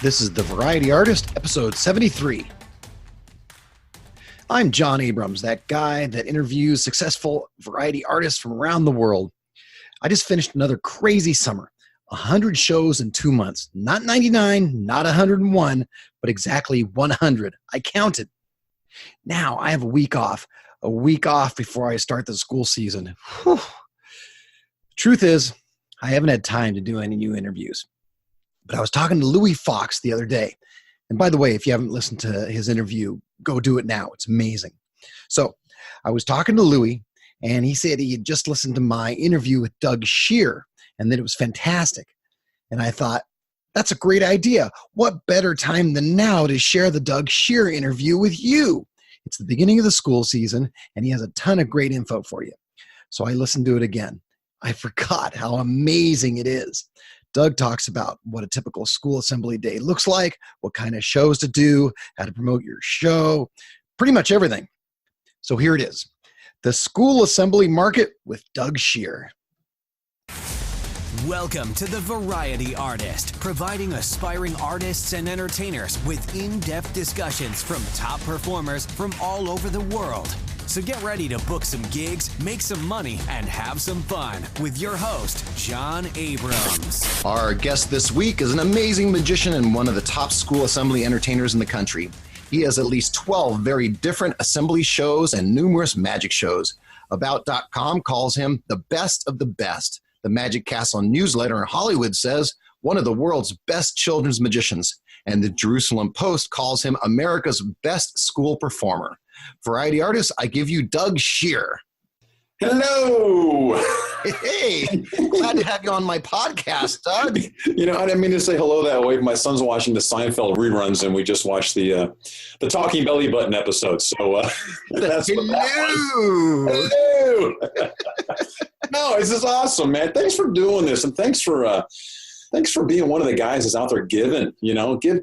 This is The Variety Artist, episode 73. I'm John Abrams, that guy that interviews successful variety artists from around the world. I just finished another crazy summer. 100 shows in 2 months. Not 99, not 101, but exactly 100. I counted. Now I have a week off before I start the school season. Whew. Truth is, I haven't had time to do any new interviews. But I was talking to Louis Fox the other day. And by the way, if you haven't listened to his interview, go do it now. It's amazing. So I was talking to Louis, and he said he had just listened to my interview with Doug Scheer, and that it was fantastic. And I thought, that's a great idea. What better time than now to share the Doug Scheer interview with you? It's the beginning of the school season, and he has a ton of great info for you. So I listened to it again. I forgot how amazing it is. Doug talks about what a typical school assembly day looks like, what kind of shows to do, how to promote your show, pretty much everything. So here it is, the school assembly market with Doug Scheer. Welcome to The Variety Artist, providing aspiring artists and entertainers with in-depth discussions from top performers from all over the world. So get ready to book some gigs, make some money, and have some fun with your host, John Abrams. Our guest this week is an amazing magician and one of the top school assembly entertainers in the country. He has at least 12 very different assembly shows and numerous magic shows. About.com calls him the best of the best. The Magic Castle newsletter in Hollywood says one of the world's best children's magicians. And the Jerusalem Post calls him America's best school performer. Variety artist, I give you Doug Scheer. Hello. Hey, glad to have you on my podcast, Doug. You know, I didn't mean to say hello that way. My son's watching the Seinfeld reruns, and we just watched the Talking Belly Button episode. So that's what that was. Hello. No, this is awesome, man. Thanks for doing this, and thanks for being one of the guys that's out there giving, give.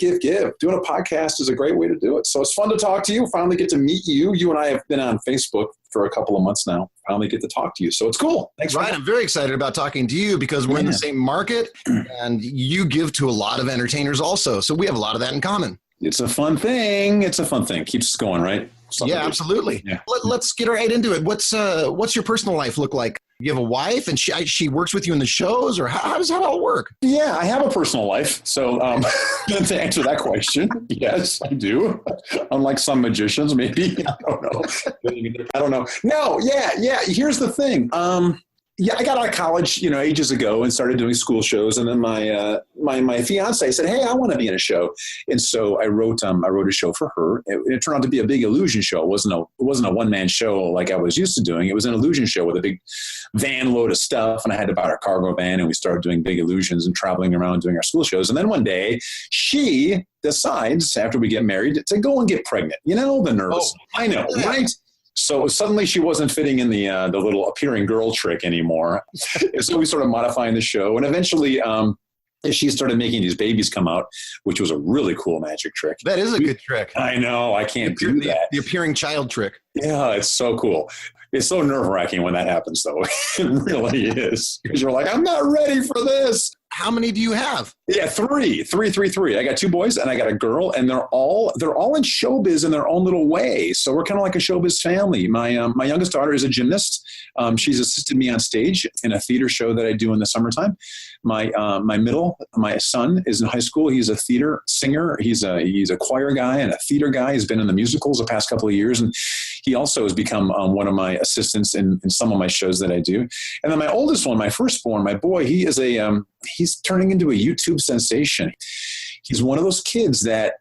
Doing a podcast is a great way to do it. So it's fun to talk to you. Finally get to meet you. You and I have been on Facebook for a couple of months now. Finally get to talk to you. So it's cool. Thanks. Right. I'm very excited about talking to you because we're in the same market and you give to a lot of entertainers also. So we have a lot of that in common. It's a fun thing. Keeps us going, right? Yeah, absolutely. Yeah. Let's get right into it. What's your personal life look like? You have a wife and she works with you in the shows, or how does that all work? Yeah, I have a personal life. So to answer that question, yes, I do. Unlike some magicians, maybe. I don't know. No, yeah. Here's the thing. I got out of college, ages ago and started doing school shows. And then my fiance said, "Hey, I want to be in a show." And so I wrote a show for her. It turned out to be a big illusion show. It wasn't a one-man show like I was used to doing. It was an illusion show with a big van load of stuff. And I had to buy our cargo van, and we started doing big illusions and traveling around doing our school shows. And then one day she decides, after we get married, to go and get pregnant. The nerves. Oh, I know, right? So suddenly she wasn't fitting in the little appearing girl trick anymore. So we started modifying the show. And eventually she started making these babies come out, which was a really cool magic trick. That is a good trick. I know. I can't do that. The appearing child trick. Yeah, it's so cool. It's so nerve-wracking when that happens, though. It really is. Because you're like, I'm not ready for this. How many do you have? Yeah, three. I got 2 boys and I got a girl, and they're all in showbiz in their own little way. So we're kind of like a showbiz family. My youngest daughter is a gymnast. She's assisted me on stage in a theater show that I do in the summertime. My son is in high school. He's a theater singer. He's a choir guy and a theater guy. He's been in the musicals the past couple of years, and he also has become one of my assistants in some of my shows that I do. And then my oldest one, my firstborn, my boy, he's turning into a YouTube sensation. He's one of those kids that,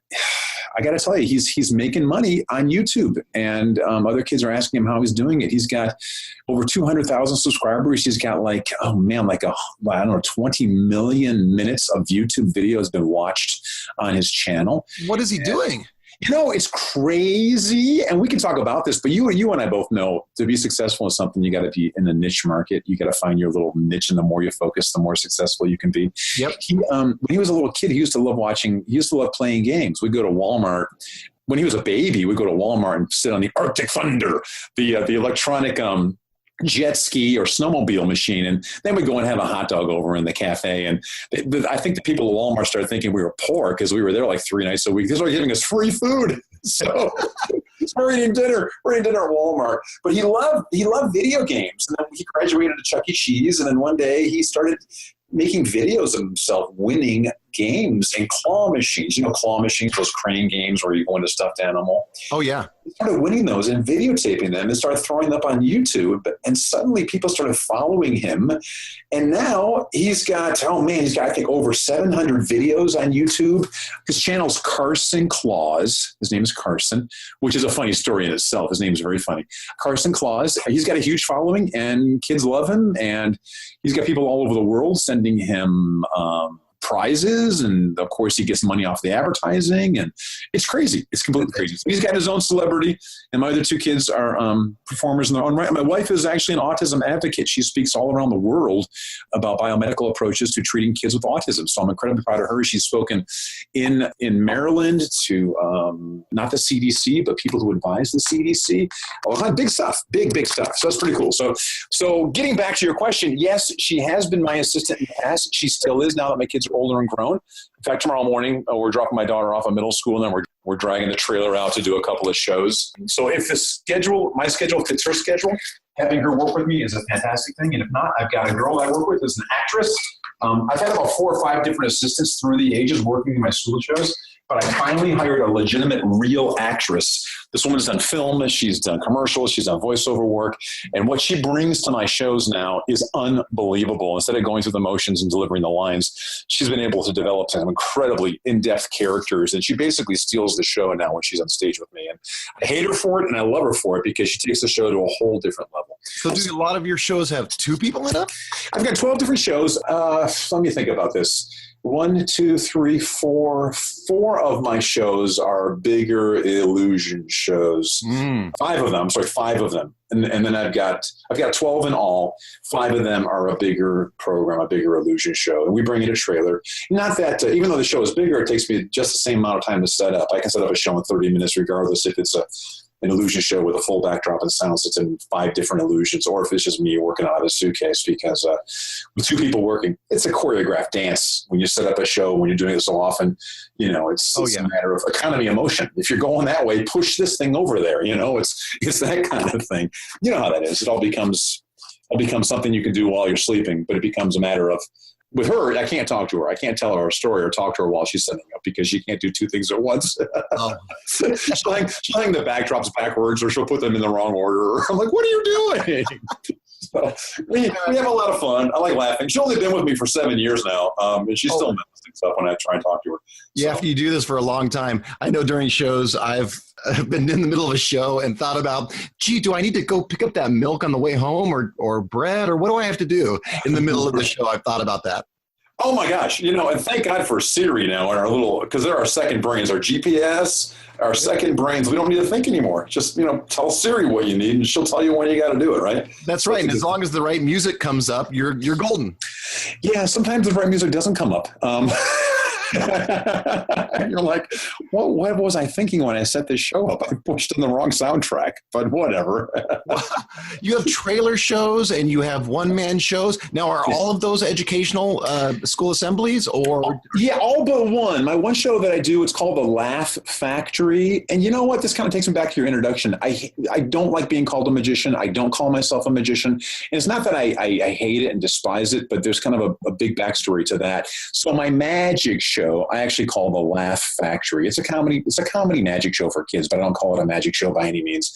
I got to tell you, he's making money on YouTube, and other kids are asking him how he's doing it. He's got over 200,000 subscribers. He's got 20 million minutes of YouTube videos been watched on his channel. What is he doing? It's crazy, and we can talk about this, but you and I both know to be successful in something, you got to be in a niche market. You got to find your little niche, and the more you focus, the more successful you can be. Yep. When he was a little kid, he used to love playing games. We'd go to Walmart. When he was a baby, we'd go to Walmart and sit on the Arctic Thunder, the electronic jet ski or snowmobile machine. And then we'd go and have a hot dog over in the cafe. And I think the people at Walmart started thinking we were poor because we were there like 3 nights a week. They started giving us free food. So we're eating dinner. We're eating dinner at Walmart. But he loved video games. And then he graduated to Chuck E. Cheese. And then one day he started making videos of himself winning games and claw machines. Claw machines, those crane games where you go into stuffed animal. Oh, yeah. He started winning those and videotaping them and started throwing them up on YouTube. And suddenly people started following him. And now he's got, I think, over 700 videos on YouTube. His channel's Carson Claus. His name is Carson, which is a funny story in itself. His name is very funny. Carson Claus. He's got a huge following and kids love him. And he's got people all over the world sending him prizes, and of course he gets money off the advertising, and it's crazy. It's completely crazy. So he's got his own celebrity, and my other 2 kids are performers in their own right. My wife is actually an autism advocate. She speaks all around the world about biomedical approaches to treating kids with autism. So I'm incredibly proud of her. She's spoken in Maryland to not the CDC, but people who advise the CDC. Big stuff, big stuff. So that's pretty cool. So getting back to your question, yes, she has been my assistant in the past. She still is now that my kids are older and grown. In fact, tomorrow morning, we're dropping my daughter off at middle school, and then we're dragging the trailer out to do a couple of shows. So if my schedule fits her schedule, having her work with me is a fantastic thing. And if not, I've got a girl I work with as an actress. I've had about 4 or 5 different assistants through the ages working in my school shows, but I finally hired a legitimate, real actress. This woman's done film, she's done commercials, she's done voiceover work, and what she brings to my shows now is unbelievable. Instead of going through the motions and delivering the lines, she's been able to develop some incredibly in-depth characters, and she basically steals the show now when she's on stage with me. And I hate her for it, and I love her for it because she takes the show to a whole different level. So do a lot of your shows have 2 people in it? I've got 12 different shows. Let me think about this. 1, 2, 3, 4. 4 of my shows are bigger illusion shows. 5 of them. And then I've got 12 in all. 5 of them are a bigger program, a bigger illusion show. And we bring in a trailer. Not that, even though the show is bigger, it takes me just the same amount of time to set up. I can set up a show in 30 minutes regardless if it's an illusion show with a full backdrop and sounds that's in 5 different illusions, or if it's just me working out of a suitcase, because with 2 people working, it's a choreographed dance. When you set up a show, when you're doing it so often, it's a matter of economy of motion. If you're going that way, push this thing over there. It's that kind of thing. You know how that is. It all becomes something you can do while you're sleeping, but it becomes a matter of, with her, I can't talk to her. I can't tell her a story or talk to her while she's setting up because she can't do 2 things at once. Oh. she'll hang the backdrops backwards, or she'll put them in the wrong order. I'm like, what are you doing? So we have a lot of fun. I like laughing. She's only been with me for 7 years now, and she still messes things up when I try and talk to her. Yeah, after you do this for a long time, I know during shows I've been in the middle of a show and thought about, gee, do I need to go pick up that milk on the way home or bread, or what do I have to do in the middle of the show? I've thought about that. Oh my gosh, and thank God for Siri now and our little, because they're our second brains, our GPS, our second brains. We don't need to think anymore. Just, tell Siri what you need and she'll tell you when you got to do it, right? That's right. And as long as the right music comes up, you're golden. Yeah, sometimes the right music doesn't come up. You're like, what was I thinking when I set this show up? I pushed in the wrong soundtrack, but whatever. You have trailer shows and you have one-man shows. Now, are all of those educational school assemblies, or? Yeah, all but one. My one show that I do, it's called The Laugh Factory. And you know what? This kind of takes me back to your introduction. I don't like being called a magician. I don't call myself a magician. And it's not that I hate it and despise it, but there's kind of a big backstory to that. So my magic show, I actually call The Laugh Factory. It's a comedy magic show for kids, but I don't call it a magic show by any means.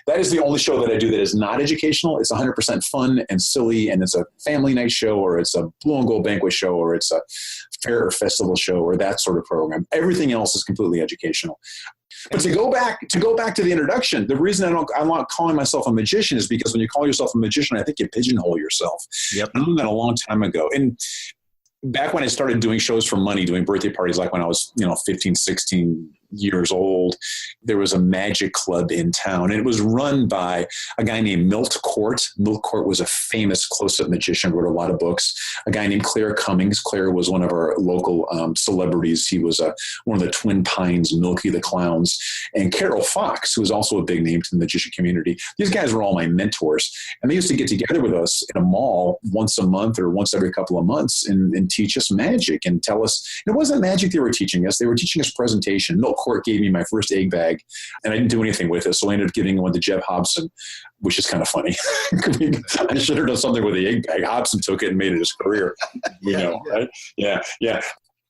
That is the only show that I do that is not educational. It's 100% fun and silly, and it's a family night show, or it's a blue and gold banquet show, or it's a fair or festival show, or that sort of program. Everything else is completely educational. But to go back to the introduction, the reason I'm not calling myself a magician is because when you call yourself a magician, I think you pigeonhole yourself. Yep. I learned that a long time ago. And back when I started doing shows for money, doing birthday parties, like when I was, 15, 16, years old, there was a magic club in town. And it was run by a guy named Milt Court. Milt Court was a famous close-up magician, wrote a lot of books. A guy named Claire Cummings. Claire was one of our local celebrities. He was one of the Twin Pines, Milky the Clowns. And Carol Fox, who was also a big name to the magician community. These guys were all my mentors. And they used to get together with us in a mall once a month or once every couple of months and teach us magic and tell us. And it wasn't magic they were teaching us. They were teaching us presentation. Milt Court gave me my first egg bag, and I didn't do anything with it. So I ended up giving one to Jeb Hobson, which is kind of funny. I should have done something with the egg bag. Hobson took it and made it his career. Right? Yeah.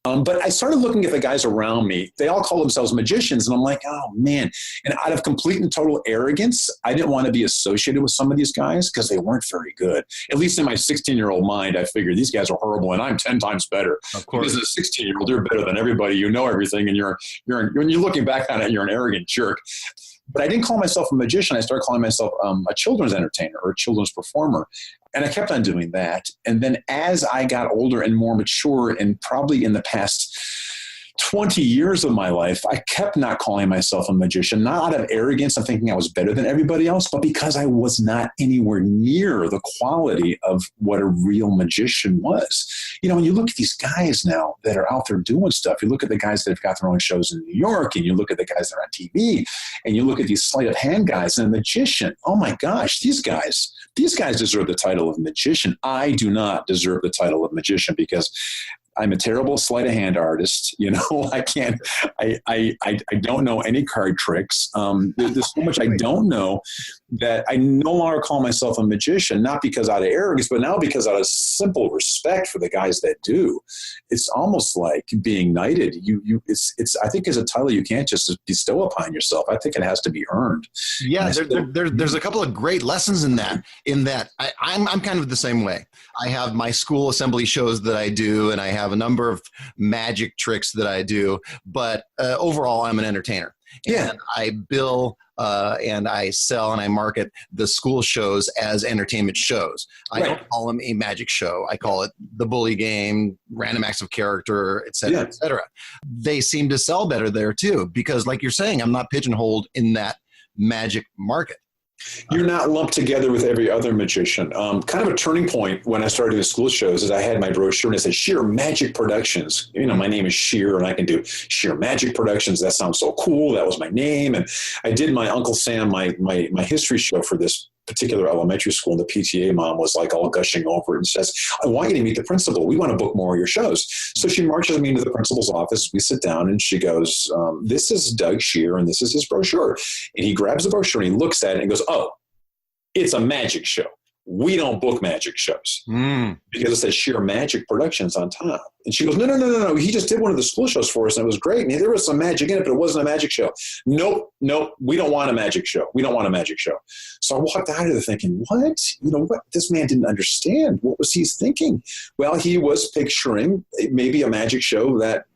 But I started looking at the guys around me. They all call themselves magicians. And I'm like, oh, man. And out of complete and total arrogance, I didn't want to be associated with some of these guys because they weren't very good. At least in my 16-year-old mind, I figured these guys are horrible and I'm 10 times better. Of course. Because as a 16-year-old, you're better than everybody. You know everything. And when you're looking back on it, you're an arrogant jerk. But I didn't call myself a magician. I started calling myself a children's entertainer or a children's performer. And I kept on doing that. And then as I got older and more mature, and probably in the past 20 years of my life, I kept not calling myself a magician, not out of arrogance of thinking I was better than everybody else, but because I was not anywhere near the quality of what a real magician was. You know, when you look at these guys now that are out there doing stuff, you look at the guys that have got their own shows in New York, and you look at the guys that are on TV, and you look at these sleight of hand guys and a magician. Oh my gosh, these guys deserve the title of magician. I do not deserve the title of magician because I'm a terrible sleight of hand artist. You know, I don't know any card tricks. There's so much I don't know that I no longer call myself a magician, not because out of arrogance, but now because out of simple respect for the guys that do. It's almost like being knighted. I think as a title, you can't just bestow upon yourself. I think it has to be earned. Yeah. There's a couple of great lessons in that I'm kind of the same way. I have my school assembly shows that I do, and I have a number of magic tricks that I do, but overall I'm an entertainer. Yeah. And I bill and I sell and I market the school shows as entertainment shows. I don't call them a magic show. I call it the bully game, random acts of character, et cetera, et cetera. They seem to sell better there too, because like you're saying, I'm not pigeonholed in that magic market. You're not lumped together with every other magician. Kind of a turning point when I started doing school shows is I had my brochure and it said Scheer Magic Productions. You know, my name is Scheer and I can do Scheer Magic Productions. That sounds so cool. That was my name. And I did my Uncle Sam, my history show for this particular elementary school, and the PTA mom was like all gushing over it and says, I want you to meet the principal. We want to book more of your shows. So she marches me into the principal's office. We sit down and she goes, this is Doug Scheer and this is his brochure. And he grabs the brochure and he looks at it and goes, oh, it's a magic show. We don't book magic shows because it says Scheer Magic Productions on top. And she goes, no. He just did one of the school shows for us and it was great. And there was some magic in it, but it wasn't a magic show. Nope. We don't want a magic show. We don't want a magic show. So I walked out of there thinking, what? You know, what? This man didn't understand. What was he thinking? Well, he was picturing maybe a magic show that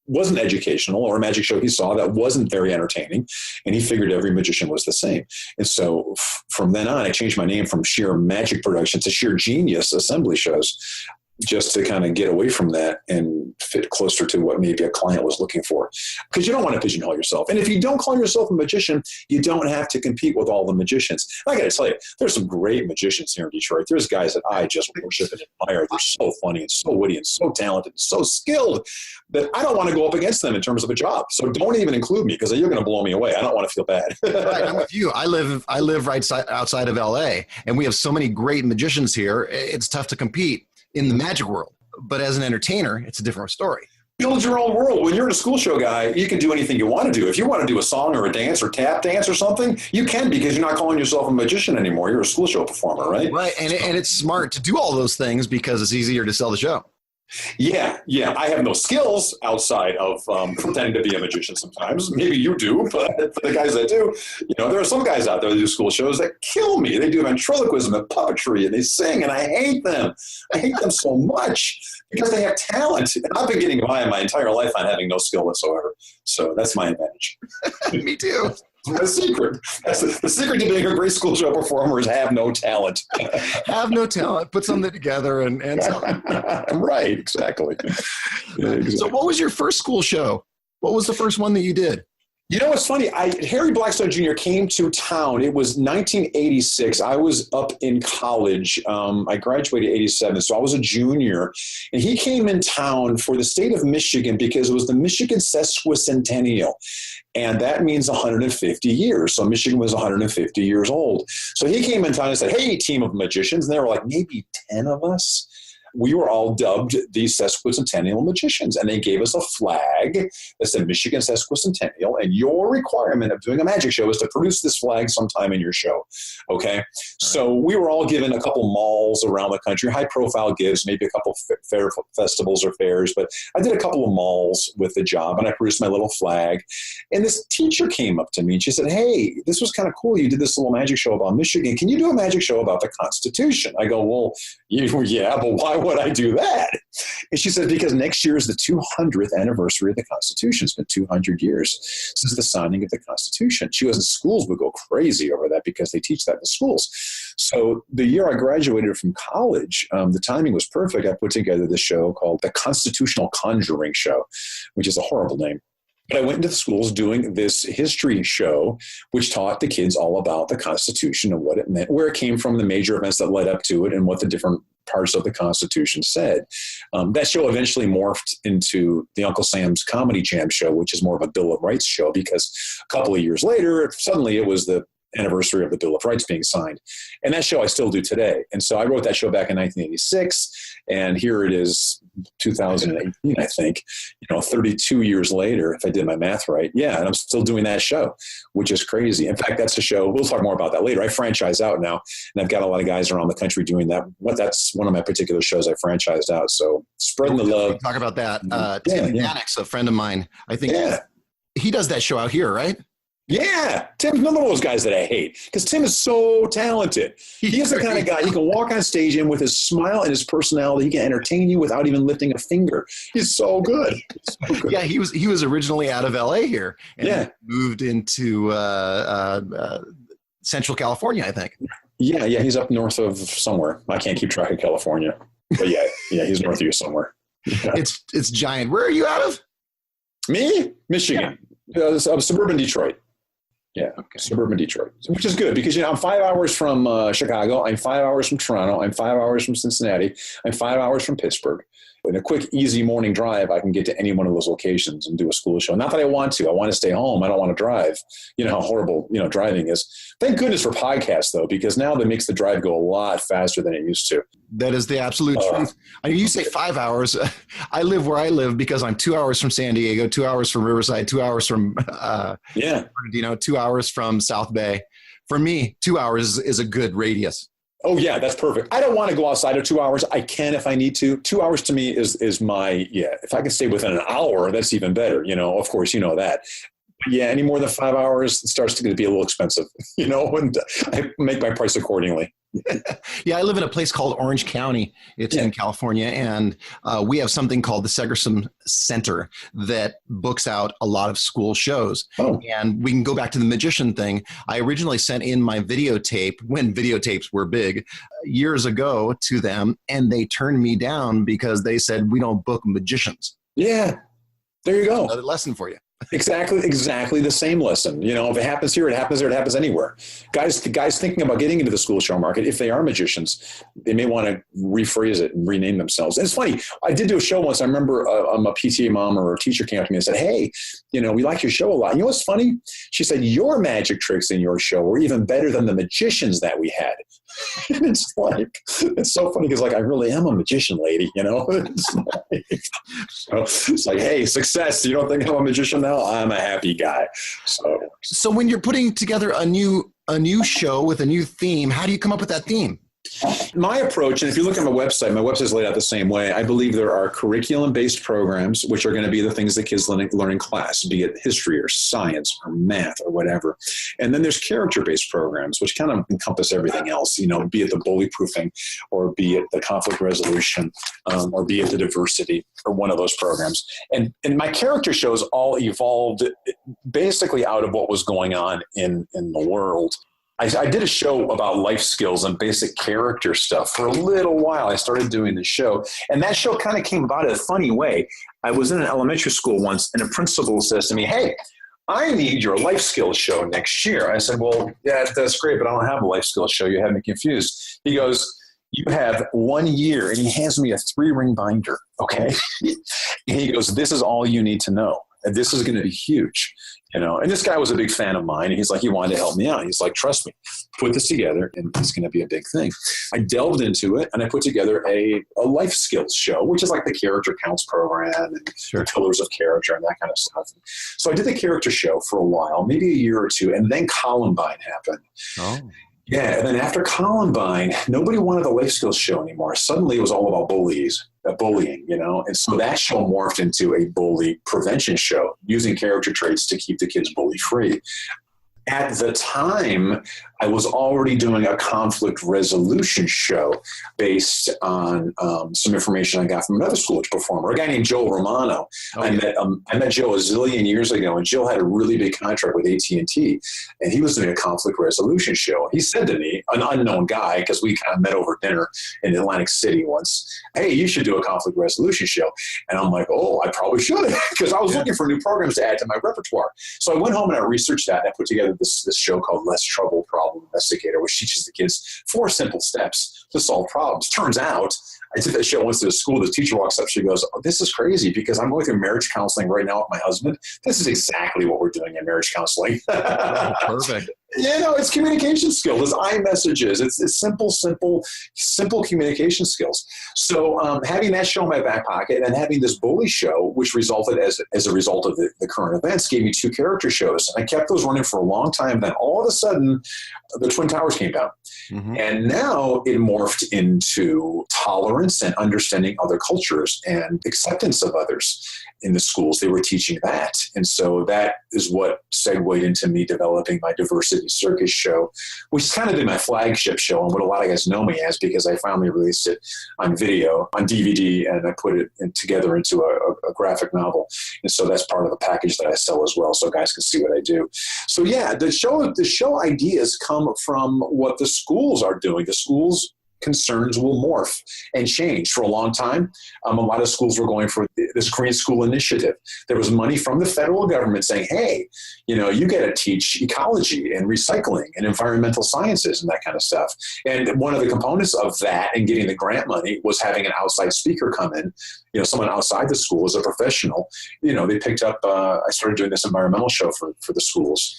wasn't educational, or a magic show he saw that wasn't very entertaining, and he figured every magician was the same. And so from then on, I changed my name from Scheer Magic Productions to Scheer Genius Assembly Shows, just to kind of get away from that and fit closer to what maybe a client was looking for. Because you don't want to pigeonhole yourself. And if you don't call yourself a magician, you don't have to compete with all the magicians. I got to tell you, there's some great magicians here in Detroit. There's guys that I just worship and admire. They're so funny and so witty and so talented and so skilled that I don't want to go up against them in terms of a job. So don't even include me because you're going to blow me away. I don't want to feel bad. Right, I'm with you. I live right outside of LA, and we have so many great magicians here. It's tough to compete in the magic world. But as an entertainer, it's a different story. Build your own world. When you're a school show guy, you can do anything you want to do. If you want to do a song or a dance or tap dance or something, you can, because you're not calling yourself a magician anymore. You're a school show performer, right? Right, and it's smart to do all those things because it's easier to sell the show. Yeah. I have no skills outside of pretending to be a magician sometimes. Maybe you do, but for the guys that do, you know, there are some guys out there that do school shows that kill me. They do ventriloquism and puppetry, and they sing, and I hate them. I hate them so much because they have talent. And I've been getting by my entire life on having no skill whatsoever. So that's my advantage. Me too. That's the secret. That's the secret to being a great school show performer is have no talent. Have no talent. Put something together and sell it. Right. Exactly. So what was your first school show? What was the first one that you did? You know what's funny? Harry Blackstone Jr. came to town. It was 1986. I was up in college. I graduated in 87, so I was a junior. And he came in town for the state of Michigan because it was the Michigan sesquicentennial. And that means 150 years. So Michigan was 150 years old. So he came in town and said, hey, team of magicians. And they were like, maybe 10 of us. We were all dubbed the sesquicentennial magicians, and they gave us a flag that said Michigan Sesquicentennial, and your requirement of doing a magic show is to produce this flag sometime in your show. Okay? Right. So we were all given a couple malls around the country, high-profile gigs, maybe a couple fair festivals or fairs, but I did a couple of malls with the job, and I produced my little flag. And this teacher came up to me, and she said, hey, this was kind of cool. You did this little magic show about Michigan. Can you do a magic show about the Constitution? I go, well, yeah, but why would I do that? And she said, because next year is the 200th anniversary of the Constitution. It's been 200 years since the signing of the Constitution. She was in schools would go crazy over that because they teach that in schools. So the year I graduated from college, the timing was perfect. I put together this show called the Constitutional Conjuring Show, which is a horrible name. But I went into the schools doing this history show, which taught the kids all about the Constitution and what it meant, where it came from, the major events that led up to it, and what the different parts of the Constitution said. That show eventually morphed into the Uncle Sam's Comedy Jam show, which is more of a Bill of Rights show, because a couple of years later, suddenly it was the anniversary of the Bill of Rights being signed. And that show I still do today. And so I wrote that show back in 1986, and here it is 2018, I think, 32 years later, if I did my math right. Yeah, and I'm still doing that show, which is crazy. In fact, that's a show, we'll talk more about that later. I franchise out now, and I've got a lot of guys around the country doing that. That's one of my particular shows I franchised out. So spreading the love. Talk about that. Tim Mannix, a friend of mine, I think he does that show out here, right? Yeah, Tim's another one of those guys that I hate because Tim is so talented. He is the kind of guy, he can walk on stage and with his smile and his personality, he can entertain you without even lifting a finger. He's so good. Yeah, he was originally out of LA here and moved into Central California, I think. Yeah, he's up north of somewhere. I can't keep track of California. But yeah, he's north of you somewhere. Yeah. It's giant. Where are you out of? Me? Michigan. Yeah. Suburban Detroit. Yeah, okay. Suburban Detroit, which is good because, I'm 5 hours from Chicago. I'm 5 hours from Toronto. I'm 5 hours from Cincinnati. I'm 5 hours from Pittsburgh. In a quick, easy morning drive, I can get to any one of those locations and do a school show. Not that I want to. I want to stay home. I don't want to drive. You know how horrible, driving is. Thank goodness for podcasts, though, because now that makes the drive go a lot faster than it used to. That is the absolute truth. I mean, you say 5 hours. I live where I live because I'm 2 hours from San Diego, 2 hours from Riverside, 2 hours from 2 hours from South Bay. For me, 2 hours is a good radius. Oh, yeah, that's perfect. I don't want to go outside of 2 hours. I can if I need to. 2 hours to me is my, if I can stay within an hour, that's even better. Of course, that. But yeah, any more than 5 hours, it starts to be a little expensive, and I make my price accordingly. Yeah, I live in a place called Orange County. It's in California, and we have something called the Segerstrom Center that books out a lot of school shows. Oh. And we can go back to the magician thing. I originally sent in my videotape when videotapes were big years ago to them, and they turned me down because they said, we don't book magicians. Yeah, there you go. Another lesson for you. Exactly the same lesson. If it happens here, it happens there, it happens anywhere. Guys thinking about getting into the school show market, if they are magicians, they may want to rephrase it and rename themselves. And it's funny. I did do a show once. I remember a PTA mom or a teacher came up to me and said, hey, we like your show a lot. You know what's funny? She said, your magic tricks in your show were even better than the magicians that we had. And it's so funny because I really am a magician, lady, It's like, hey, success. You don't think I'm a magician now? I'm a happy guy. So when you're putting together a new show with a new theme, how do you come up with that theme? My approach, and if you look at my website is laid out the same way. I believe there are curriculum-based programs, which are going to be the things that kids learn in class, be it history or science or math or whatever. And then there's character-based programs, which kind of encompass everything else, be it the bully proofing or be it the conflict resolution or be it the diversity or one of those programs. And my character shows all evolved basically out of what was going on in the world. I did a show about life skills and basic character stuff for a little while. I started doing the show, and that show kind of came about in a funny way. I was in an elementary school once, and a principal says to me, "Hey, I need your life skills show next year." I said, "Well, yeah, that's great, but I don't have a life skills show. You have me confused." He goes, "You have 1 year," and he hands me a 3-ring binder, okay? And he goes, "This is all you need to know. And this is going to be huge." And this guy was a big fan of mine, and he's like, he wanted to help me out. He's like, "Trust me, put this together, and it's going to be a big thing." I delved into it, and I put together a life skills show, which is like the character counts program and the pillars of character and that kind of stuff. So I did the character show for a while, maybe a year or two, and then Columbine happened. Oh. Yeah, and then after Columbine, nobody wanted a life skills show anymore. Suddenly, it was all about bullying, and so that show morphed into a bully prevention show, using character traits to keep the kids bully free. At the time, I was already doing a conflict resolution show based on some information I got from another school performer, a guy named Joe Romano. I met Joe a zillion years ago, and Joe had a really big contract with AT&T, and he was doing a conflict resolution show. He said to me, an unknown guy, because we kind of met over dinner in Atlantic City once, "Hey, you should do a conflict resolution show." And I'm like, "Oh, I probably should," because I was looking for new programs to add to my repertoire. So I went home and I researched that, and I put together this show called Less Trouble Problem Investigator, which teaches the kids 4 simple steps to solve problems. Turns out, I did that show once to a school. The teacher walks up. She goes, "Oh, this is crazy because I'm going through marriage counseling right now with my husband. This is exactly what we're doing in marriage counseling." Perfect. It's communication skills. It's iMessages. It's simple communication skills. So having that show in my back pocket and having this bully show, which resulted as a result of the current events, gave me 2 character shows. And I kept those running for a long time. Then all of a sudden, the Twin Towers came down. Mm-hmm. And now it morphed into tolerance and understanding other cultures and acceptance of others. In the schools, they were teaching that. And so that is what segued into me developing my diversity circus show, which is kind of been my flagship show and what a lot of guys know me as, because I finally released it on video, on DVD, and I put it together into a graphic novel. And so that's part of the package that I sell as well, so guys can see what I do. So yeah, the show ideas come from what the schools are doing. The schools concerns will morph and change. For a long time, a lot of schools were going for this Green School Initiative. There was money from the federal government saying, "Hey, you got to teach ecology and recycling and environmental sciences and that kind of stuff." And one of the components of that and getting the grant money was having an outside speaker come in, someone outside the school as a professional. They picked up, I started doing this environmental show for the schools.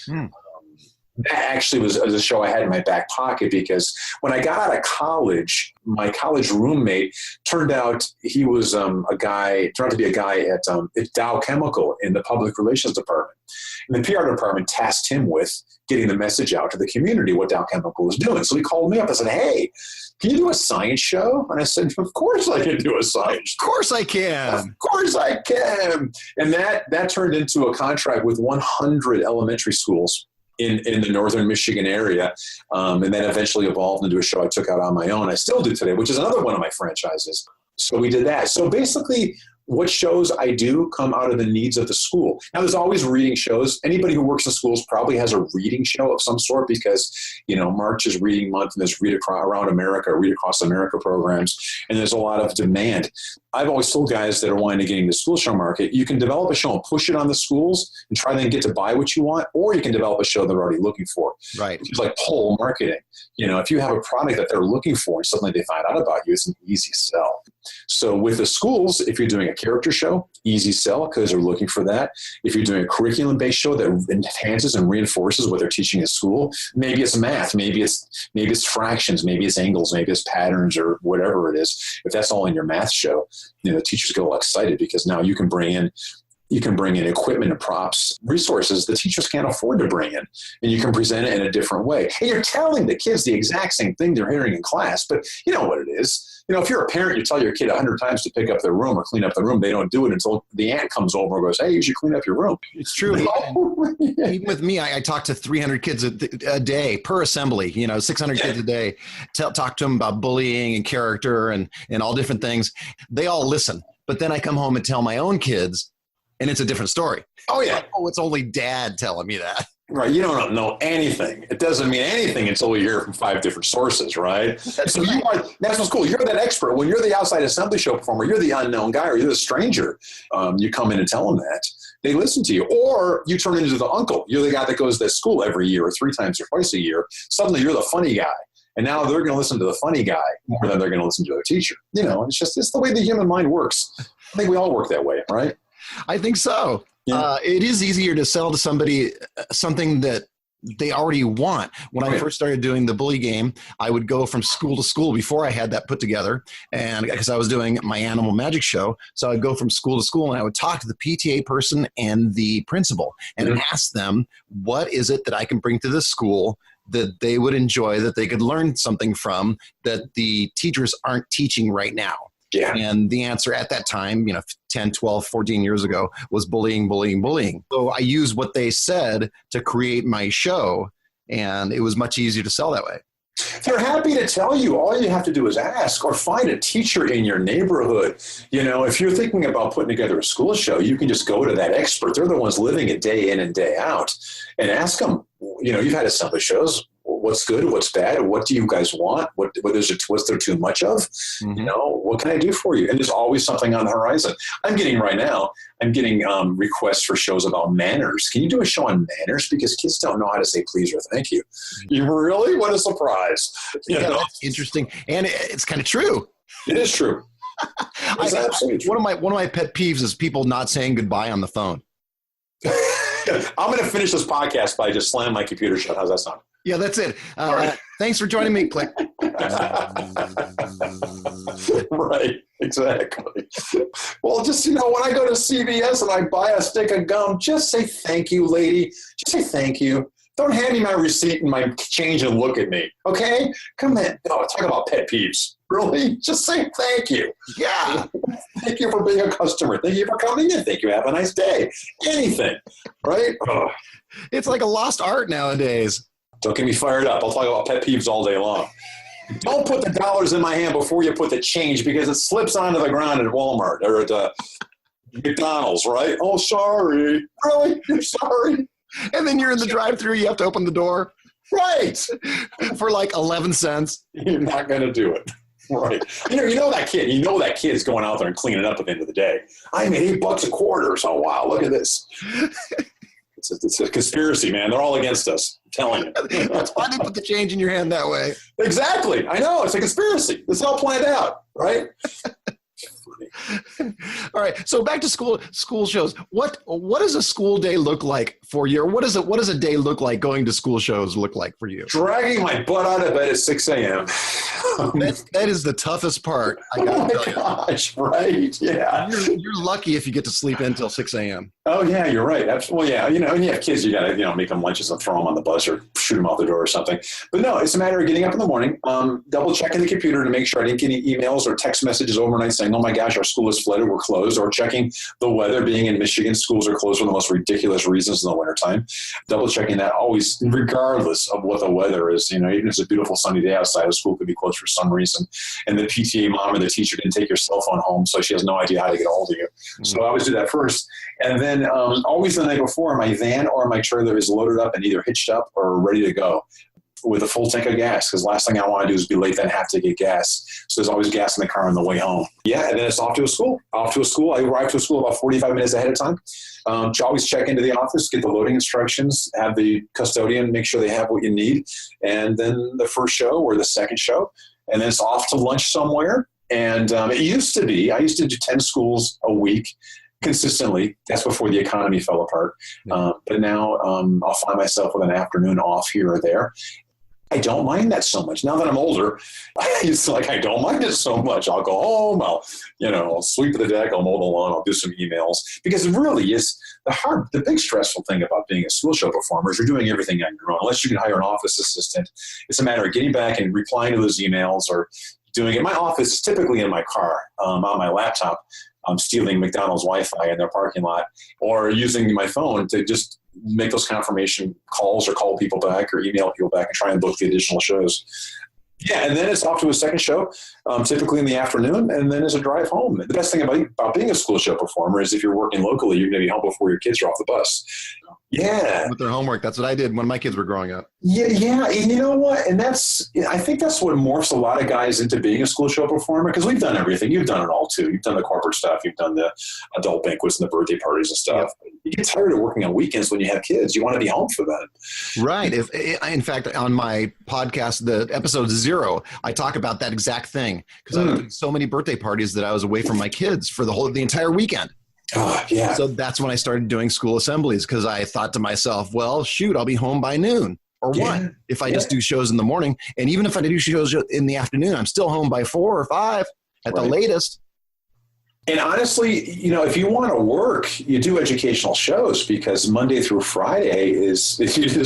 That actually was a show I had in my back pocket, because when I got out of college, my college roommate turned out he was turned out to be a guy at Dow Chemical in the public relations department. And the PR department tasked him with getting the message out to the community what Dow Chemical was doing. So he called me up and said, "Hey, can you do a science show?" And I said, "Of course I can do a science show. Of course I can. Of course I can." And that turned into a contract with 100 elementary schools in the northern Michigan area. And then eventually evolved into a show I took out on my own. I still do today, which is another one of my franchises. So we did that. So basically, what shows I do come out of the needs of the school. Now, there's always reading shows. Anybody who works in schools probably has a reading show of some sort, because, March is reading month, and there's Read Across America programs, and there's a lot of demand. I've always told guys that are wanting to get into the school show market, you can develop a show and push it on the schools and try then get to buy what you want, or you can develop a show they're already looking for. Right. It's like pull marketing. If you have a product that they're looking for and suddenly they find out about you, it's an easy sell. So with the schools, if you're doing a character show, easy sell, because they're looking for that. If you're doing a curriculum-based show that enhances and reinforces what they're teaching at school, maybe it's math, maybe it's fractions, maybe it's angles, maybe it's patterns, or whatever it is. If that's all in your math show, the teachers get all excited, because now you can bring in equipment and props, resources the teachers can't afford to bring in, and you can present it in a different way. And you're telling the kids the exact same thing they're hearing in class, but you know what it is. If you're a parent, you tell your kid 100 times to pick up their room or clean up the room. They don't do it until the aunt comes over and goes, "Hey, you should clean up your room." It's true. Even with me, I talk to 300 kids a day per assembly, 600 kids a day, talk to them about bullying and character and all different things. They all listen. But then I come home and tell my own kids, and it's a different story. Oh, yeah. It's only dad telling me that. Right. You don't know anything. It doesn't mean anything until you hear from 5 different sources, right? So that's what's cool. You're that expert. When you're the outside assembly show performer, you're the unknown guy or you're the stranger. You come in and tell them that. They listen to you. Or you turn into the uncle. You're the guy that goes to school every year or 3 times or twice a year. Suddenly you're the funny guy. And now they're going to listen to the funny guy more than they're going to listen to their teacher. It's the way the human mind works. I think we all work that way, right? I think so. Yeah. It is easier to sell to somebody something that they already want. When I first started doing the bully game, I would go from school to school before I had that put together. And because I was doing my animal magic show, so I'd go from school to school and I would talk to the PTA person and the principal and ask them, what is it that I can bring to this school that they would enjoy, that they could learn something from, that the teachers aren't teaching right now? Yeah. And the answer at that time, 10, 12, 14 years ago was bullying. So I used what they said to create my show, and it was much easier to sell that way. They're happy to tell you. All you have to do is ask or find a teacher in your neighborhood. If you're thinking about putting together a school show, you can just go to that expert. They're the ones living it day in and day out and ask them, you've had assembly shows. What's good? What's bad? What do you guys want? What's there too much of? Mm-hmm. What can I do for you? And there's always something on the horizon. I'm getting requests for shows about manners. Can you do a show on manners? Because kids don't know how to say please or thank you. You really? What a surprise. That's interesting. And it's kind of true. It is true. It's absolutely true. One of my pet peeves is people not saying goodbye on the phone. I'm going to finish this podcast by just slamming my computer shut. How's that sound? Yeah, that's it. Thanks for joining me. Click. Right, exactly. Well, just, when I go to CVS and I buy a stick of gum, just say thank you, lady. Just say thank you. Don't hand me my receipt and my change and look at me, okay? Come in. Oh, talk about pet peeves. Really? Just say thank you. Yeah. Thank you for being a customer. Thank you for coming in. Thank you. Have a nice day. Anything, right? Oh. It's like a lost art nowadays. Don't get me fired up. I'll talk about pet peeves all day long. Don't put the dollars in my hand before you put the change because it slips onto the ground at Walmart or at McDonald's, right? Oh, sorry. Really? You're sorry? And then you're in the drive-thru. You have to open the door. Right. For like 11 cents. You're not going to do it. Right. You know that kid. You know that kid is going out there and cleaning up at the end of the day. I made $8 a quarter. So, wow, look at this. It's a conspiracy, man. They're all against us. I'm telling you. That's why they put the change in your hand that way. Exactly. I know. It's a conspiracy. It's all planned out, right? All right. So back to school shows. What does a school day look like for you? Or what does a day look like going to school shows look like for you? Dragging my butt out of bed at 6 a.m. That is the toughest part. Oh my gosh, right? Yeah. You're lucky if you get to sleep in until 6 a.m. Oh yeah, you're right. Absolutely. Yeah. And you have kids, you got to, make them lunches and throw them on the bus or shoot them out the door or something. But no, it's a matter of getting up in the morning, double checking the computer to make sure I didn't get any emails or text messages overnight saying, oh my gosh, our school is flooded, we're closed, or checking the weather. Being in Michigan, schools are closed for the most ridiculous reasons in the wintertime. Double checking that always, regardless of what the weather is, even if it's a beautiful sunny day outside, a school could be closed for some reason. And the PTA mom or the teacher didn't take your cell phone home, so she has no idea how to get a hold of you. Mm-hmm. So I always do that first. And then always the night before, my van or my trailer is loaded up and either hitched up or ready to go with a full tank of gas, because last thing I want to do is be late then have to get gas. So there's always gas in the car on the way home. Yeah, and then it's off to a school. I arrive to a school about 45 minutes ahead of time. Always check into the office, get the loading instructions, have the custodian make sure they have what you need, and then the first show or the second show, and then it's off to lunch somewhere. And it used to be, I used to do 10 schools a week consistently. That's before the economy fell apart. But now I'll find myself with an afternoon off here or there. I don't mind that so much. Now that I'm older, it's like I don't mind it so much. I'll go home, I'll sweep the deck, I'll mow the lawn, I'll do some emails. Because it really is the big stressful thing about being a school show performer is you're doing everything on your own. Unless you can hire an office assistant, it's a matter of getting back and replying to those emails or doing it. My office is typically in my car, on my laptop. I'm stealing McDonald's Wi-Fi in their parking lot, or using my phone to just make those confirmation calls or call people back or email people back and try and book the additional shows. Yeah, and then it's off to a second show, typically in the afternoon, and then it's a drive home. The best thing about being a school show performer is if you're working locally, you're going to be home before your kids are off the bus. Yeah. With their homework. That's what I did when my kids were growing up. Yeah. And you know what? And I think that's what morphs a lot of guys into being a school show performer, because we've done everything. You've done it all too. You've done the corporate stuff. You've done the adult banquets and the birthday parties and stuff. Yeah. You get tired of working on weekends when you have kids. You want to be home for them. Right. In fact, on my podcast, the episode 0, I talk about that exact thing, because I did so many birthday parties that I was away from my kids for the entire weekend. Yeah. So that's when I started doing school assemblies, because I thought to myself, well, shoot, I'll be home by noon or 1 if I just do shows in the morning. And even if I do shows in the afternoon, I'm still home by 4 or 5 at the latest. And honestly, if you want to work, you do educational shows, because Monday through Friday is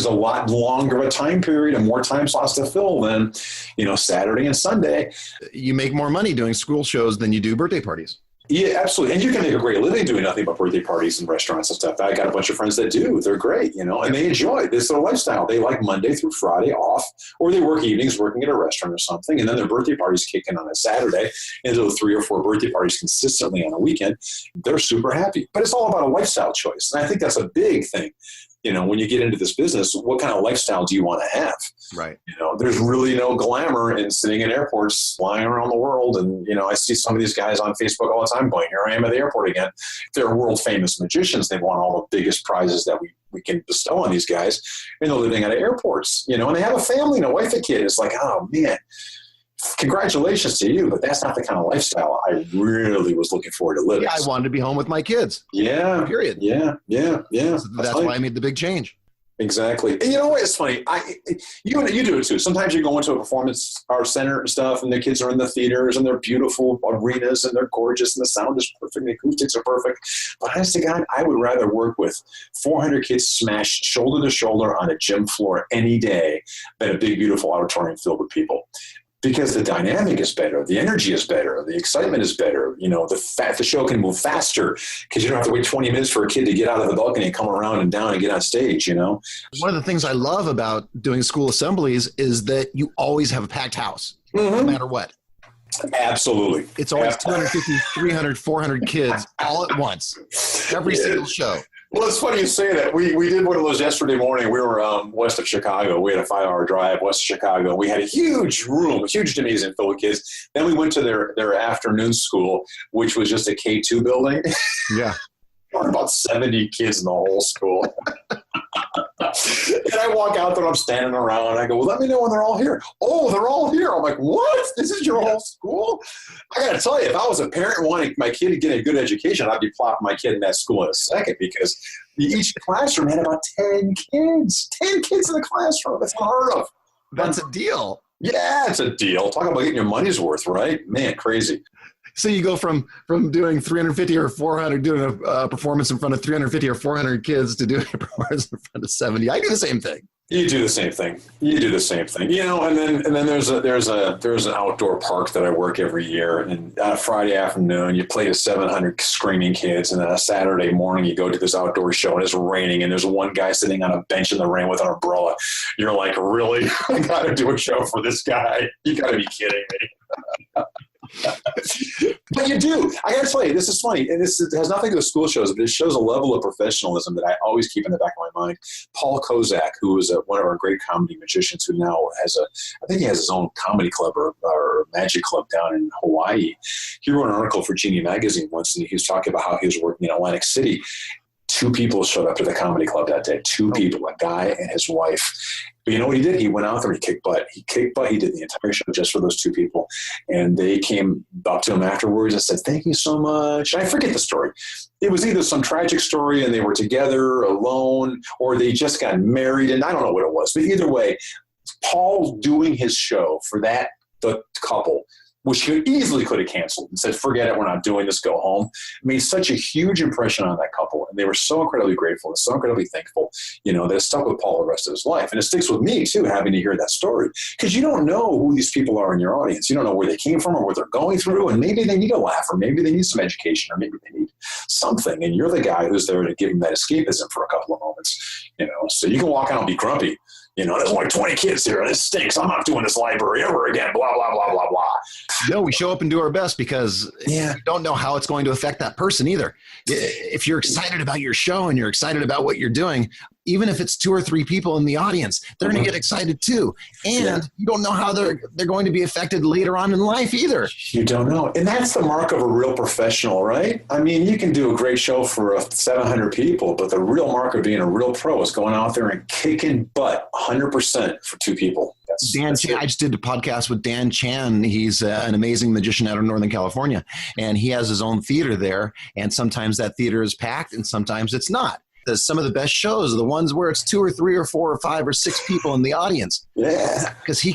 a lot longer of a time period and more time slots to fill than, Saturday and Sunday. You make more money doing school shows than you do birthday parties. Yeah, absolutely. And you can make a great living doing nothing but birthday parties and restaurants and stuff. I got a bunch of friends that do. They're great, and they enjoy it. It's their lifestyle. They like Monday through Friday off, or they work evenings working at a restaurant or something, and then their birthday parties kick in on a Saturday, and do 3 or 4 birthday parties consistently on a weekend. They're super happy. But it's all about a lifestyle choice. And I think that's a big thing. When you get into this business, what kind of lifestyle do you want to have? Right. There's really no glamour in sitting in airports, flying around the world. And, I see some of these guys on Facebook all the time going, here I am at the airport again. They're world famous magicians. They want all the biggest prizes that we can bestow on these guys. And they're living out of airports, and they have a family and a wife and kid. It's like, oh man, congratulations to you, but that's not the kind of lifestyle I really was looking forward to living. Yeah, I wanted to be home with my kids. Yeah. Period. Yeah. So that's why I made the big change. Exactly. And you know what? It's funny. You do it too. Sometimes you go into a performance art center and stuff, and the kids are in the theaters, and they're beautiful arenas, and they're gorgeous, and the sound is perfect, and the acoustics are perfect. But honest to God, I would rather work with 400 kids smashed shoulder to shoulder on a gym floor any day than a big, beautiful auditorium filled with people. Because the dynamic is better, the energy is better, the excitement is better. The show can move faster because you don't have to wait 20 minutes for a kid to get out of the balcony and come around and down and get on stage. One of the things I love about doing school assemblies is that you always have a packed house, no matter what. Absolutely. It's always 250, 300, 400 kids all at once, every single show. Well, it's funny you say that. We did one of those yesterday morning. We were west of Chicago. We had a 5-hour drive west of Chicago. We had a huge room, a huge gymnasium full of kids. Then we went to their afternoon school, which was just a K2 building. Yeah. There were about 70 kids in the whole school. And I walk out there, I'm standing around, and I go, well, let me know when they're all here. Oh, they're all here. I'm like, what? This is your whole school? I got to tell you, if I was a parent wanting my kid to get a good education, I'd be plopping my kid in that school in a second, because each classroom had about 10 kids. 10 kids in the classroom. That's unheard of. That's a deal. Yeah, it's a deal. Talk about getting your money's worth, right? Man, crazy. So you go from doing 350 or 400, doing a performance in front of 350 or 400 kids to doing a performance in front of 70. I do the same thing. You do the same thing. And then there's an outdoor park that I work every year. And on a Friday afternoon, you play to 700 screaming kids. And then a Saturday morning, you go to this outdoor show and it's raining. And there's one guy sitting on a bench in the rain with an umbrella. You're like, really? I got to do a show for this guy? You got to be kidding me. But you do. I got to tell you, this is funny, and this has nothing to do with school shows, but it shows a level of professionalism that I always keep in the back of my mind. Paul Kozak, who is one of our great comedy magicians, who now I think he has his own comedy club or magic club down in Hawaii. He wrote an article for Genie Magazine once, and he was talking about how he was working in Atlantic City. 2 people showed up to the comedy club that day. 2 people, a guy and his wife. But you know what he did? He went out there and he kicked butt. He did the entire show just for those 2 people. And they came up to him afterwards and said, thank you so much. And I forget the story. It was either some tragic story and they were together alone, or they just got married, and I don't know what it was. But either way, Paul doing his show for the couple, which he easily could have canceled and said, forget it, we're not doing this, go home, made such a huge impression on that couple. And they were so incredibly grateful and so incredibly thankful, that it stuck with Paul the rest of his life. And it sticks with me, too, having to hear that story. Because you don't know who these people are in your audience. You don't know where they came from or what they're going through. And maybe they need a laugh, or maybe they need some education, or maybe they need something. And you're the guy who's there to give them that escapism for a couple of moments. So you can walk out and be grumpy. There's only 20 kids here, and it stinks. I'm not doing this library ever again, blah, blah, blah, blah, blah. No, we show up and do our best, because you don't know how it's going to affect that person either. If you're excited about your show and you're excited about what you're doing, even if it's 2 or 3 people in the audience, they're going to get excited too. And you don't know how they're going to be affected later on in life either. You don't know. And that's the mark of a real professional, right? I mean, you can do a great show for 700 people, but the real mark of being a real pro is going out there and kicking butt 100% for 2 people. Dan Chan, I just did a podcast with Dan Chan. He's an amazing magician out of Northern California, and he has his own theater there. And sometimes that theater is packed, and sometimes it's not. Some of the best shows are the ones where it's 2 or 3 or 4 or 5 or 6 people in the audience. Yeah, because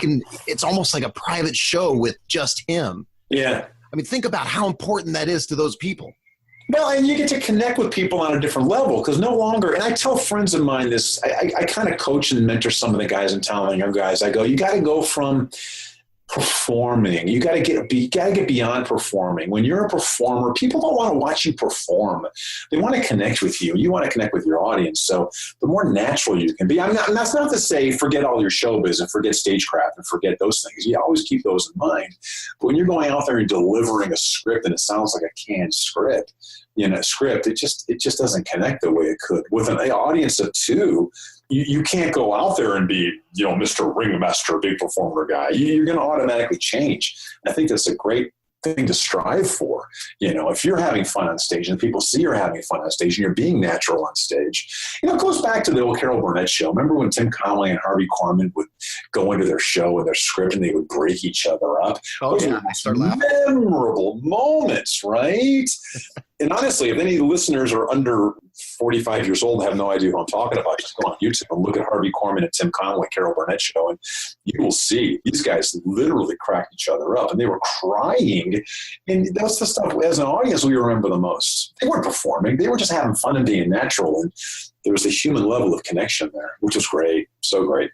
it's almost like a private show with just him. Yeah, I mean, think about how important that is to those people. Well, and you get to connect with people on a different level because no longer, and I tell friends of mine this, I kind of coach and mentor some of the guys in town, the young guys. I go, you got to go from performing. You got to get beyond performing. When you're a performer, people don't want to watch you perform. They want to connect with you. You want to connect with your audience. So the more natural you can be, that's not to say forget all your showbiz and forget stagecraft and forget those things. You always keep those in mind. But when you're going out there and delivering a script and it sounds like a canned script, it just doesn't connect the way it could. With an audience of 2, you can't go out there and be, Mr. Ringmaster, big performer guy. You're going to automatically change. I think that's a great thing to strive for. If you're having fun on stage and people see you're having fun on stage and you're being natural on stage, it goes back to the old Carol Burnett show. Remember when Tim Conway and Harvey Korman would go into their show and their script and they would break each other up? Those were memorable moments, right? And honestly, if any listeners are under 45 years old and have no idea what I'm talking about, just go on YouTube and look at Harvey Korman and Tim Conway, Carol Burnett show, and you will see these guys literally cracked each other up, and they were crying. And that's the stuff, as an audience, we remember the most. They weren't performing. They were just having fun and being natural, and there was a human level of connection there, which was great. So great.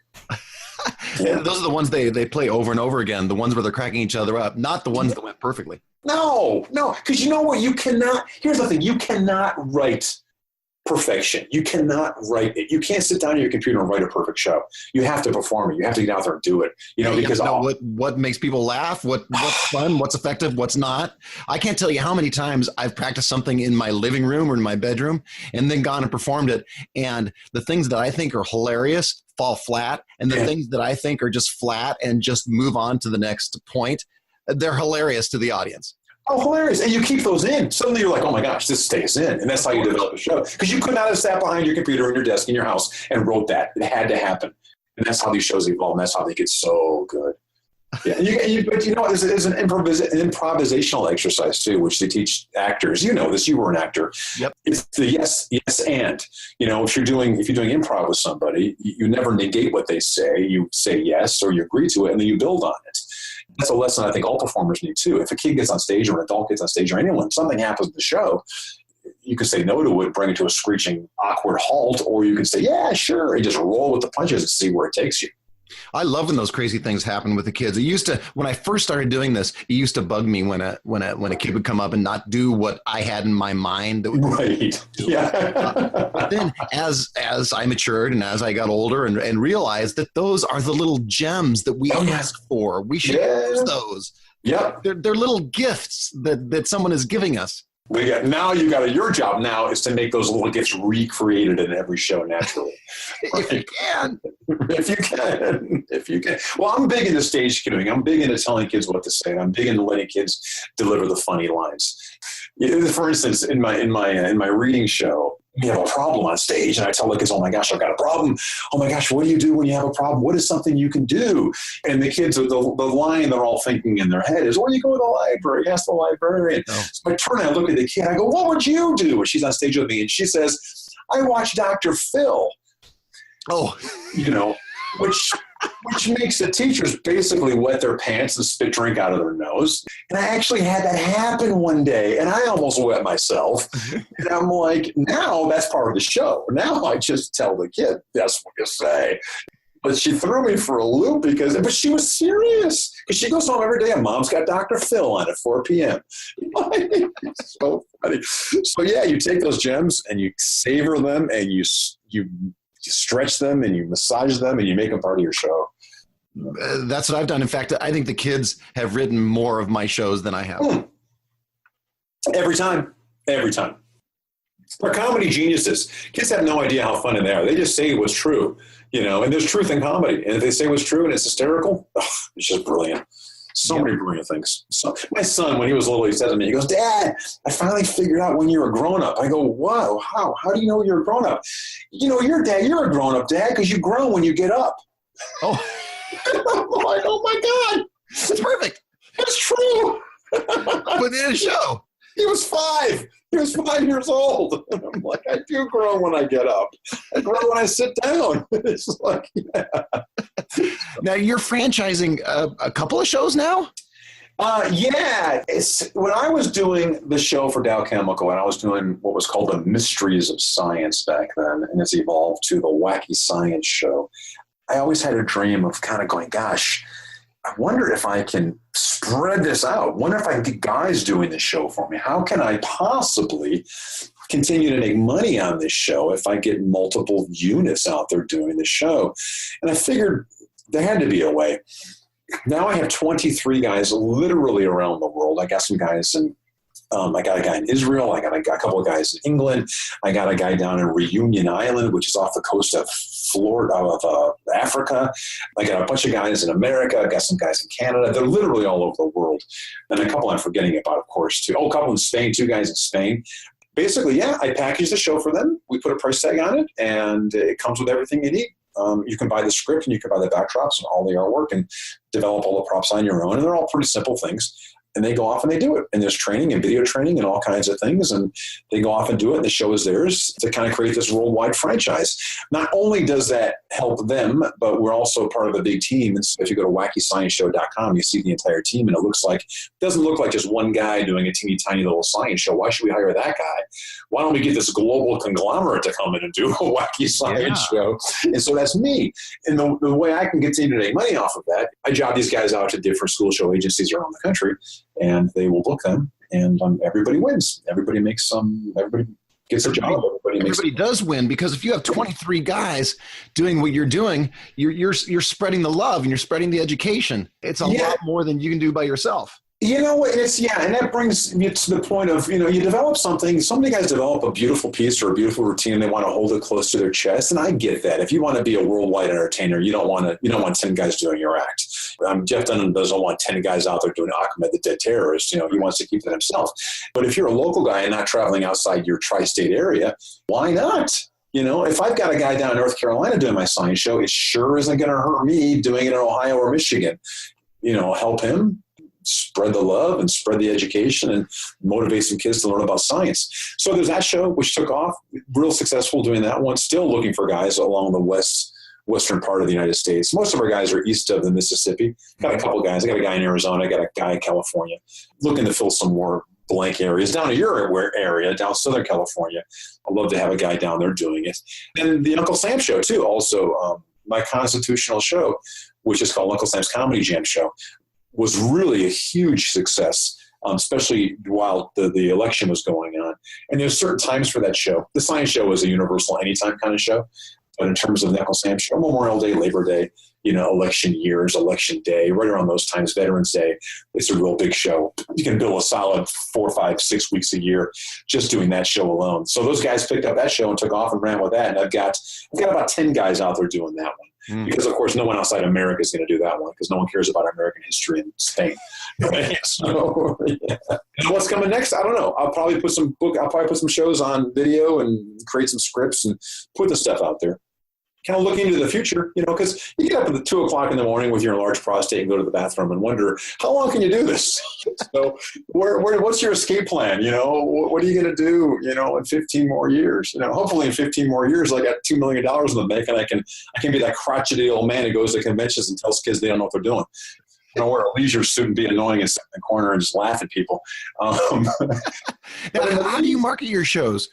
Yeah. Those are the ones they play over and over again, the ones where they're cracking each other up, not the ones that went perfectly. No, because you know what? Here's the thing, you cannot write perfection. You cannot write it. You can't sit down at your computer and write a perfect show. You have to perform it. You have to get out there and do it. Because what makes people laugh, what's fun, what's effective, what's not. I can't tell you how many times I've practiced something in my living room or in my bedroom and then gone and performed it. And the things that I think are hilarious fall flat. And the things that I think are just flat and just move on to the next point, they're hilarious to the audience. Oh, hilarious. And you keep those in. Suddenly you're like, oh my gosh, this stays in. And that's how you develop a show. Because you could not have sat behind your computer or your desk in your house and wrote that. It had to happen. And that's how these shows evolve. And that's how they get so good. Yeah. But there's an improvisational exercise too, which they teach actors. You know this, you were an actor. Yep. It's the yes, and. If you're doing improv with somebody, you never negate what they say. You say yes, or you agree to it, and then you build on it. That's a lesson I think all performers need too. If a kid gets on stage or an adult gets on stage or anyone, something happens in the show, you can say no to it, bring it to a screeching, awkward halt, or you can say, yeah, sure, and just roll with the punches and see where it takes you. I love when those crazy things happen with the kids. It used to, when I first started doing this, it used to bug me when a kid would come up and not do what I had in my mind. Right. Yeah. But then as I matured and as I got older and realized that those are the little gems that we ask for. We should use those. Yep. They're little gifts that someone is giving us. Your job now is to make those little gifts recreated in every show naturally. If you can. If you can. Well, I'm big into stage cueing. I'm big into telling kids what to say. I'm big into letting kids deliver the funny lines. For instance, in my reading show, we have a problem on stage, and I tell the kids, oh my gosh, I've got a problem. Oh my gosh, what do you do when you have a problem? What is something you can do? And the kids, the line they're all thinking in their head is, well, you go to the library, ask the librarian. Oh. So I turn and I look at the kid, I go, what would you do? And she's on stage with me, and she says, I watch Dr. Phil. Oh, which makes the teachers basically wet their pants and spit drink out of their nose. And I actually had that happen one day, and I almost wet myself. And I'm like, now that's part of the show. Now I just tell the kid, that's what you say. But she threw me for a loop but she was serious. Because she goes home every day and Mom's got Dr. Phil on at 4 p.m. It's so funny. So yeah, you take those gems and you savor them and you stretch them and you massage them and you make them part of your show. That's what I've done. In fact, I think the kids have written more of my shows than I have. Every time. They're comedy geniuses. Kids have no idea how funny they are. They just say it was true, and there's truth in comedy. And if they say it was true and it's hysterical, it's just brilliant. So many brilliant things. So my son, when he was little, he said to me, he goes, Dad, I finally figured out when you're a grown-up. I go, whoa, how? How do you know you're a grown-up? You're a grown-up, Dad, because you grow when you get up. Oh. I'm like, oh my God. That's perfect. It's true. But in a show. He was 5. He was 5 years old. I'm like, I do grow when I get up. I grow when I sit down. It's like, yeah. Now you're franchising a couple of shows now? Yeah. When I was doing the show for Dow Chemical, and I was doing what was called the Mysteries of Science back then, and it's evolved to the Wacky Science Show, I always had a dream of kind of going, gosh, I wonder if I can spread this out. I wonder if I can get guys doing this show for me. How can I possibly continue to make money on this show if I get multiple units out there doing the show? And I figured there had to be a way. Now I have 23 guys literally around the world. I got some guys in I got a guy in Israel. I got a couple of guys in England. I got a guy down in Reunion Island, which is off the coast of Florida, of Africa. I got a bunch of guys in America. I got some guys in Canada. They're literally all over the world. And a couple I'm forgetting about, of course, too. Oh, a couple in Spain, 2 guys in Spain. Basically, yeah, I package the show for them. We put a price tag on it, and it comes with everything you need. You can buy the script, and you can buy the backdrops and all the artwork and develop all the props on your own. And they're all pretty simple things. And they go off and they do it. And there's training and video training and all kinds of things. And they go off and do it. And the show is theirs to kind of create this worldwide franchise. Not only does that help them, but we're also part of a big team. And so if you go to wackyscienceshow.com, you see the entire team. And it doesn't look like just one guy doing a teeny tiny little science show. Why should we hire that guy? Why don't we get this global conglomerate to come in and do a wacky science show? And so that's me. And the way I can continue to make money off of that, I job these guys out to different school show agencies around the country. And they will book them, and everybody wins. Everybody gets a job. Everybody does win, because if you have 23 guys doing what you're doing, you're spreading the love and you're spreading the education. It's a lot more than you can do by yourself. You know what? And that brings me to the point of, you develop something. So many guys develop a beautiful piece or a beautiful routine, and they want to hold it close to their chest. And I get that. If you want to be a worldwide entertainer, you don't want 10 guys doing your act. Jeff Dunham doesn't want 10 guys out there doing Ahmed the Dead Terrorist. He wants to keep that himself. But if you're a local guy and not traveling outside your tri-state area, why not? If I've got a guy down in North Carolina doing my science show, it sure isn't going to hurt me doing it in Ohio or Michigan. Help him spread the love and spread the education and motivate some kids to learn about science. So there's that show, which took off, real successful doing that one. Still looking for guys along the western part of the United States. Most of our guys are east of the Mississippi. Got a couple guys. I got a guy in Arizona. I got a guy in California. Looking to fill some more blank areas down in your area, down Southern California. I'd love to have a guy down there doing it. And the Uncle Sam show too. Also, my constitutional show, which is called Uncle Sam's Comedy Jam Show, was really a huge success. Especially while the election was going on. And there's certain times for that show. The science show is a universal anytime kind of show. But in terms of the Uncle Sam show, Memorial Day, Labor Day, election years, election day, right around those times, Veterans Day, it's a real big show. You can bill a solid 4, 5, 6 weeks a year just doing that show alone. So those guys picked up that show and took off and ran with that. And I've got about 10 guys out there doing that one. Because, of course, no one outside America is going to do that one, because no one cares about American history in Spain. So, yeah. And what's coming next? I don't know. I'll probably put some shows on video and create some scripts and put the stuff out there. Kind of looking into the future, because you get up at 2 o'clock in the morning with your enlarged prostate and go to the bathroom and wonder, how long can you do this? So what's your escape plan? What are you going to do, in 15 more years? Hopefully in 15 more years, I got $2 million in the bank, and I can be that crotchety old man who goes to conventions and tells kids they don't know what they're doing. Wear a leisure suit and be annoying and sit in the corner and just laugh at people. Now, how do you market your shows?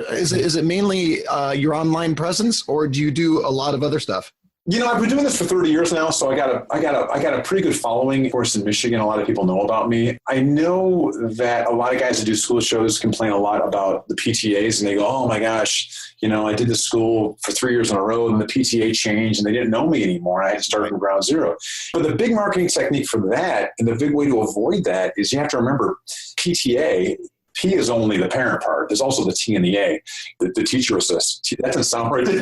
Is it mainly your online presence, or do you do a lot of other stuff? I've been doing this for 30 years now, so I got a pretty good following. Of course, in Michigan, a lot of people know about me. I know that a lot of guys that do school shows complain a lot about the PTAs, and they go, "Oh my gosh, I did this school for 3 years in a row, and the PTA changed, and they didn't know me anymore. I had to start from ground zero." But the big marketing technique for that, and the big way to avoid that, is you have to remember PTA. P is only the parent part. There's also the T and the A, the teacher assist. That doesn't sound right. So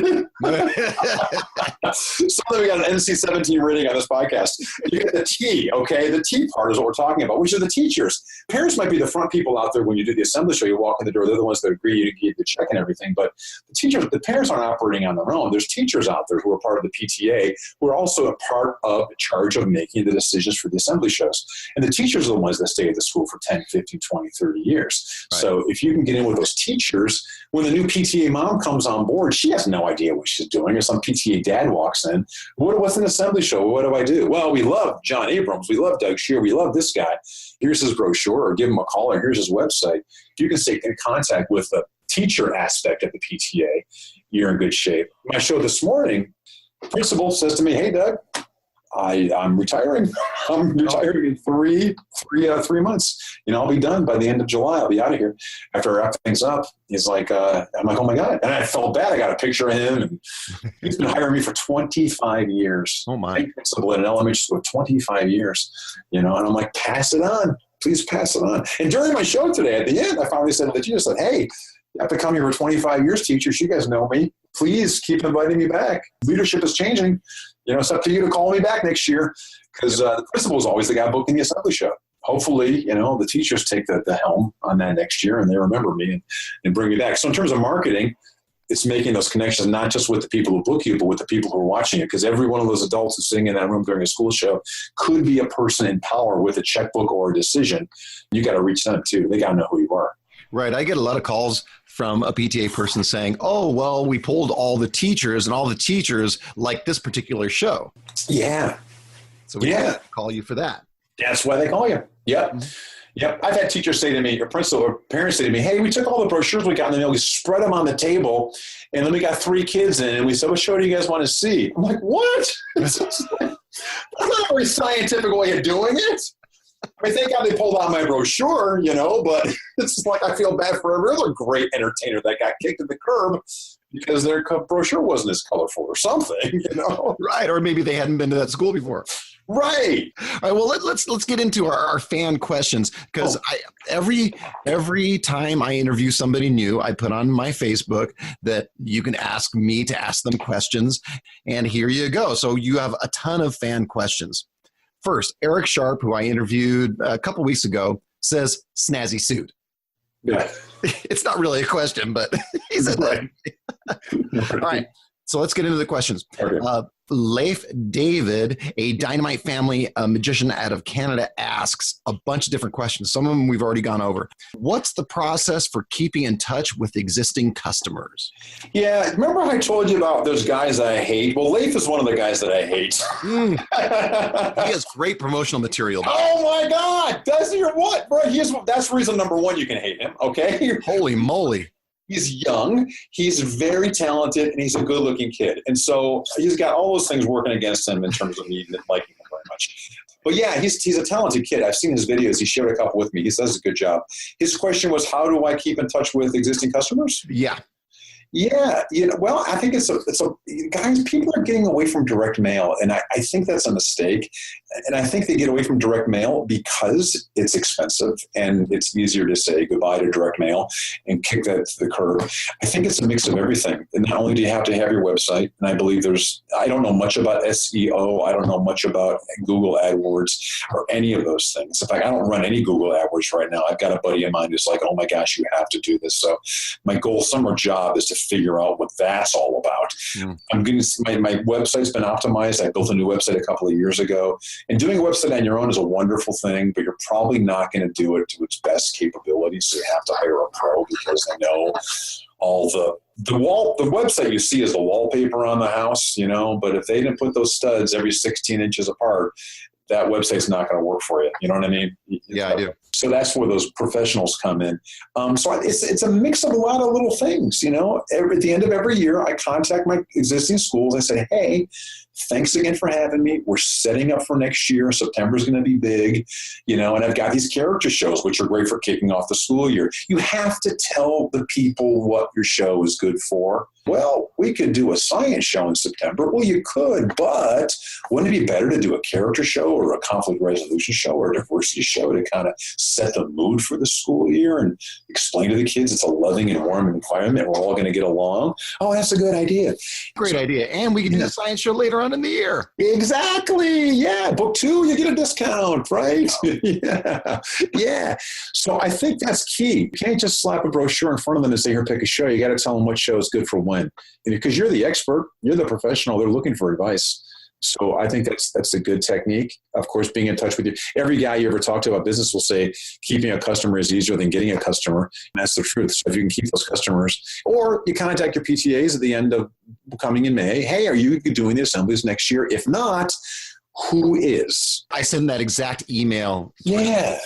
then we got an NC-17 rating on this podcast. You get the T, okay? The T part is what we're talking about, which are the teachers. Parents might be the front people out there when you do the assembly show. You walk in the door, they're the ones that agree you to give the check and everything. But the parents aren't operating on their own. There's teachers out there who are part of the PTA who are also a part of the charge of making the decisions for the assembly shows. And the teachers are the ones that stay at the school for 10, 15, 20, 30 years. Right. So if you can get in with those teachers, when the new PTA mom comes on board, she has no idea what she's doing. Or some PTA dad walks in, what's an assembly show? What do I do? Well, we love John Abrams. We love Doug Scheer. We love this guy. Here's his brochure, or give him a call, or here's his website. If you can stay in contact with the teacher aspect of the PTA, you're in good shape. My show this morning, the principal says to me, hey, Doug, I'm retiring. I'm retiring in three months. I'll be done by the end of July. I'll be out of here. After I wrap things up, he's like, I'm like, oh my God. And I felt bad. I got a picture of him. And he's been hiring me for 25 years. Oh my. Principal at an elementary school, 25 years. And I'm like, pass it on. Please pass it on. And during my show today, at the end, I finally said to the teacher, I said, hey, I've been coming here for 25 years, teachers. You guys know me. Please keep inviting me back. Leadership is changing. It's up to you to call me back next year, because the principal is always the guy booking the assembly show. Hopefully, the teachers take the helm on that next year and they remember me and bring me back. So in terms of marketing, it's making those connections, not just with the people who book you, but with the people who are watching it. Because every one of those adults who's sitting in that room during a school show could be a person in power with a checkbook or a decision. You got to reach them too. They got to know who you are. Right. I get a lot of calls from a PTA person saying, oh, well, we polled all the teachers and all the teachers like this particular show. Yeah. So we can call you for that. That's why they call you. Yep. Mm-hmm. Yep. I've had teachers say to me, or principal or parents say to me, hey, we took all the brochures we got in the mail, we spread them on the table, and then we got 3 kids in, and we said, what show do you guys want to see? I'm like, what? That's not a very scientific way of doing it. I mean, thank God they pulled out my brochure, but it's like I feel bad for every other great entertainer that got kicked to the curb because their brochure wasn't as colorful or something, Right, or maybe they hadn't been to that school before. Right. All right. Well, let's get into our fan questions, because every time I interview somebody new, I put on my Facebook that you can ask me to ask them questions, and here you go. So you have a ton of fan questions. First, Eric Sharp, who I interviewed a couple weeks ago, says snazzy suit. Yeah. It's not really a question, but he said that. All right. So let's get into the questions. Okay. Leif David, a Dynamite Family magician out of Canada, asks a bunch of different questions. Some of them we've already gone over. What's the process for keeping in touch with existing customers? Yeah, remember I told you about those guys I hate? Well, Leif is one of the guys that I hate. He has great promotional material. Oh my God! What, bro? That's reason number 1 you can hate him. Okay. Holy moly. He's young, he's very talented, and he's a good-looking kid. And so he's got all those things working against him in terms of me liking him very much. But yeah, he's a talented kid. I've seen his videos. He shared a couple with me. He does a good job. His question was, how do I keep in touch with existing customers? Yeah. Yeah, well, I think guys, people are getting away from direct mail, and I think that's a mistake. And I think they get away from direct mail because it's expensive and it's easier to say goodbye to direct mail and kick that to the curb. I think it's a mix of everything. And not only do you have to have your website, and I believe I don't know much about SEO. I don't know much about Google AdWords or any of those things. In fact, I don't run any Google AdWords right now. I've got a buddy of mine who's like, oh my gosh, you have to do this. So my summer job is to figure out what that's all about. My website's been optimized. I built a new website a couple of years ago. And doing a website on your own is a wonderful thing, but you're probably not going to do it to its best capabilities. So you have to hire a pro because they know all the website you see is the wallpaper on the house, but if they didn't put those studs every 16 inches apart, that website's not going to work for you. You know what I mean? Yeah, I do. So that's where those professionals come in. So it's a mix of a lot of little things, at the end of every year, I contact my existing schools. I say, hey, thanks again for having me. We're setting up for next year. September's going to be big, and I've got these character shows, which are great for kicking off the school year. You have to tell the people what your show is good for. Well, we could do a science show in September. Well, you could, but wouldn't it be better to do a character show or a conflict resolution show or a diversity show to kind of set the mood for the school year and explain to the kids it's a loving and warm environment. We're all going to get along. Oh, that's a good idea. Great idea. And we can do a science show later on in the year. Exactly. Yeah. Book 2, you get a discount, right? Yeah. So I think that's key. You can't just slap a brochure in front of them and say, here, pick a show. You got to tell them what show is good for when. Because you're the expert, you're the professional, they're looking for advice. So I think that's a good technique. Of course, being in touch with you. Every guy you ever talk to about business will say keeping a customer is easier than getting a customer. And that's the truth. So if you can keep those customers, or you contact your PTAs at the end of coming in May. Hey, are you doing the assemblies next year? If not, who is? I send that exact email. Yeah.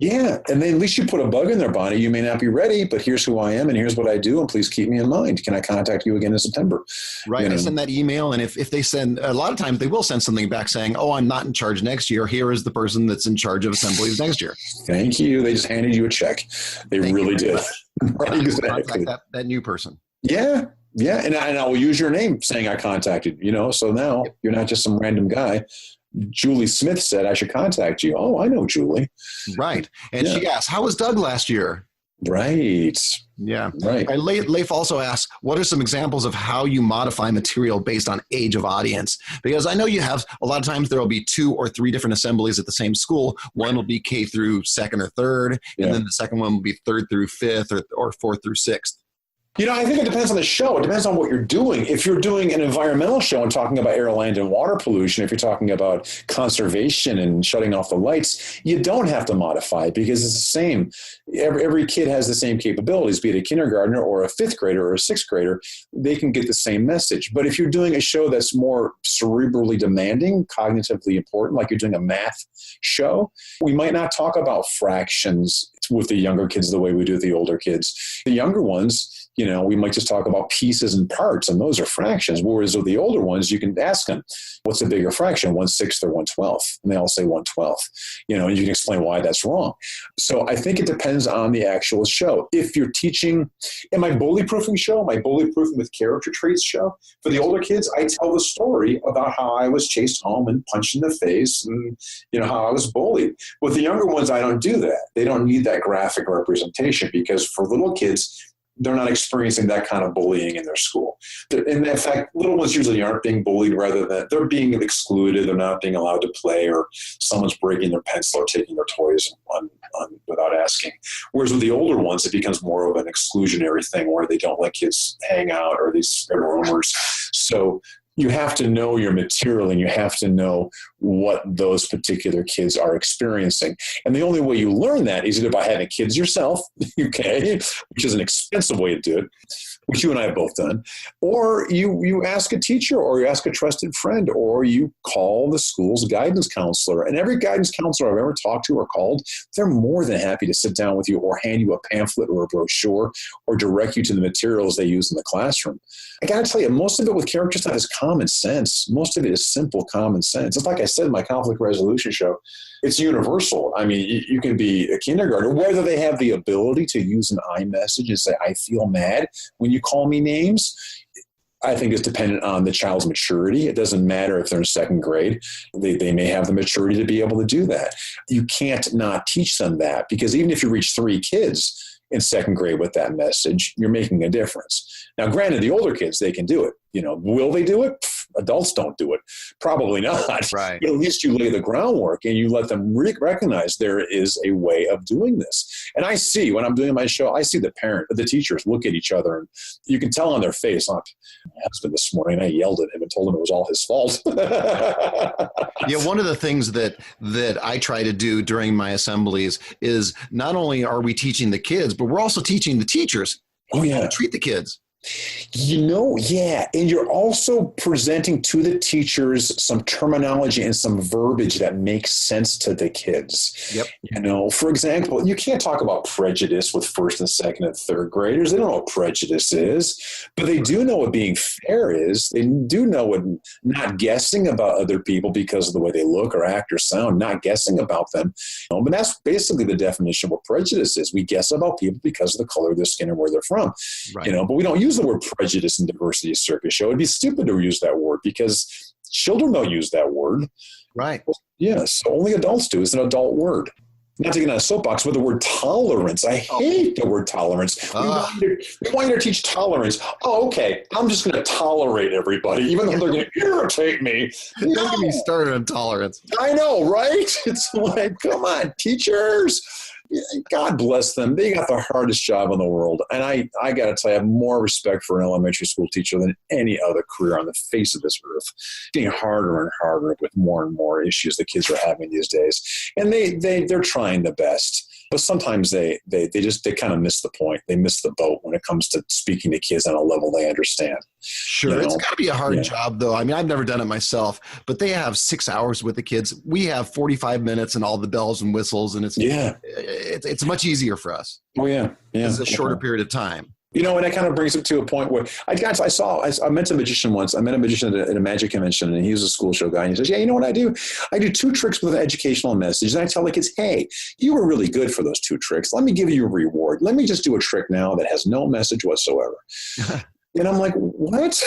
Yeah, and then at least you put a bug in their body. You may not be ready, but here's who I am, and here's what I do, and please keep me in mind. Can I contact you again in September? Right, I send that email, and if they send, a lot of times they will send something back saying, oh, I'm not in charge next year. Here is the person that's in charge of assemblies next year. Thank you. They just handed you a check. They really did. Right, exactly. Contact that new person. Yeah, and I will use your name saying I contacted, so now you're not just some random guy. Julie Smith said I should contact you. Oh, I know Julie. Right. And she asked, how was Doug last year? Right. Yeah. Right. Leif also asks, what are some examples of how you modify material based on age of audience? Because I know you have, a lot of times there will be 2 or 3 different assemblies at the same school. One will be K through 2nd or 3rd, and then the second one will be 3rd through 5th or 4th through 6th. I think it depends on the show. It depends on what you're doing. If you're doing an environmental show and talking about air, land, and water pollution, if you're talking about conservation and shutting off the lights, you don't have to modify it because it's the same. Every kid has the same capabilities, be it a kindergartner or a 5th grader or a 6th grader. They can get the same message. But if you're doing a show that's more cerebrally demanding, cognitively important, like you're doing a math show, we might not talk about fractions with the younger kids the way we do with the older kids. The younger ones, we might just talk about pieces and parts, and those are fractions. Whereas with the older ones, you can ask them, what's a bigger fraction, 1/6 or 1/12? And they all say 1/12, and you can explain why that's wrong. So I think it depends on the actual show. If you're teaching, in my bully proofing show, my bully proofing with character traits show, for the older kids, I tell the story about how I was chased home and punched in the face and, how I was bullied. With the younger ones, I don't do that. They don't need that graphic representation because for little kids, they're not experiencing that kind of bullying in their school. And in fact, little ones usually aren't being bullied, rather than they're being excluded. They're not being allowed to play, or someone's breaking their pencil or taking their toys without asking. Whereas with the older ones, it becomes more of an exclusionary thing where they don't let kids hang out or they spread rumors. So you have to know your material and you have to know what those particular kids are experiencing. And the only way you learn that is either by having kids yourself, okay, which is an expensive way to do it, which you and I have both done, or you ask a teacher, or you ask a trusted friend, or you call the school's guidance counselor. And every guidance counselor I've ever talked to or called, they're more than happy to sit down with you or hand you a pamphlet or a brochure or direct you to the materials they use in the classroom. I got to tell you, most of it with character stuff is common sense. Most of it is simple common sense. It's like I said in my conflict resolution show, it's universal. I mean, you can be a kindergartner, whether they have the ability to use an iMessage and say, I feel mad when you call me names, I think is dependent on the child's maturity. It doesn't matter if they're in 2nd grade. They may have the maturity to be able to do that. You can't not teach them that, because even if you reach 3 kids in 2nd grade with that message, you're making a difference. Now, granted, the older kids, they can do it. Will they do it? Adults don't do it. Probably not. Right. But at least you lay the groundwork and you let them recognize there is a way of doing this. And I see, when I'm doing my show, I see the teachers look at each other, and you can tell on their face. My husband this morning, I yelled at him and told him it was all his fault. Yeah, one of the things that I try to do during my assemblies is not only are we teaching the kids, but we're also teaching the teachers how to treat the kids. Yeah. And you're also presenting to the teachers some terminology and some verbiage that makes sense to the kids. Yep. For example, you can't talk about prejudice with first and second and third graders. They don't know what prejudice is, but they do know what being fair is. They do know what not guessing about other people because of the way they look or act or sound, not guessing about them. But that's basically the definition of what prejudice is. We guess about people because of the color of their skin and where they're from. Right. But we don't use the word prejudice in diversity circus show. It'd be stupid to use that word because children don't use that word. Right. Yes, only adults do. It's an adult word. Not to get on a soapbox, but the word tolerance. I hate the word tolerance. We want you to teach tolerance. Oh, okay. I'm just going to tolerate everybody, even though they're going to irritate me. Don't get me started on tolerance. I know, right? It's like, come on, teachers. God bless them. They got the hardest job in the world. And I got to tell you, I have more respect for an elementary school teacher than any other career on the face of this earth. Getting harder and harder with more and more issues the kids are having these days. And they're trying the best. But sometimes they kind of miss the point. They miss the boat when it comes to speaking to kids on a level they understand. Sure. It's got to be a hard job, though. I mean, I've never done it myself, but they have 6 hours with the kids. We have 45 minutes and all the bells and whistles, and it's much easier for us. Oh, yeah. It's a shorter period of time. And that kind of brings it to a point where I met a magician once. I met a magician at a magic convention, and he was a school show guy. And he says, yeah, you know what I do? I do 2 tricks with an educational message. And I tell the kids, hey, you were really good for those 2 tricks. Let me give you a reward. Let me just do a trick now that has no message whatsoever. And I'm like, what?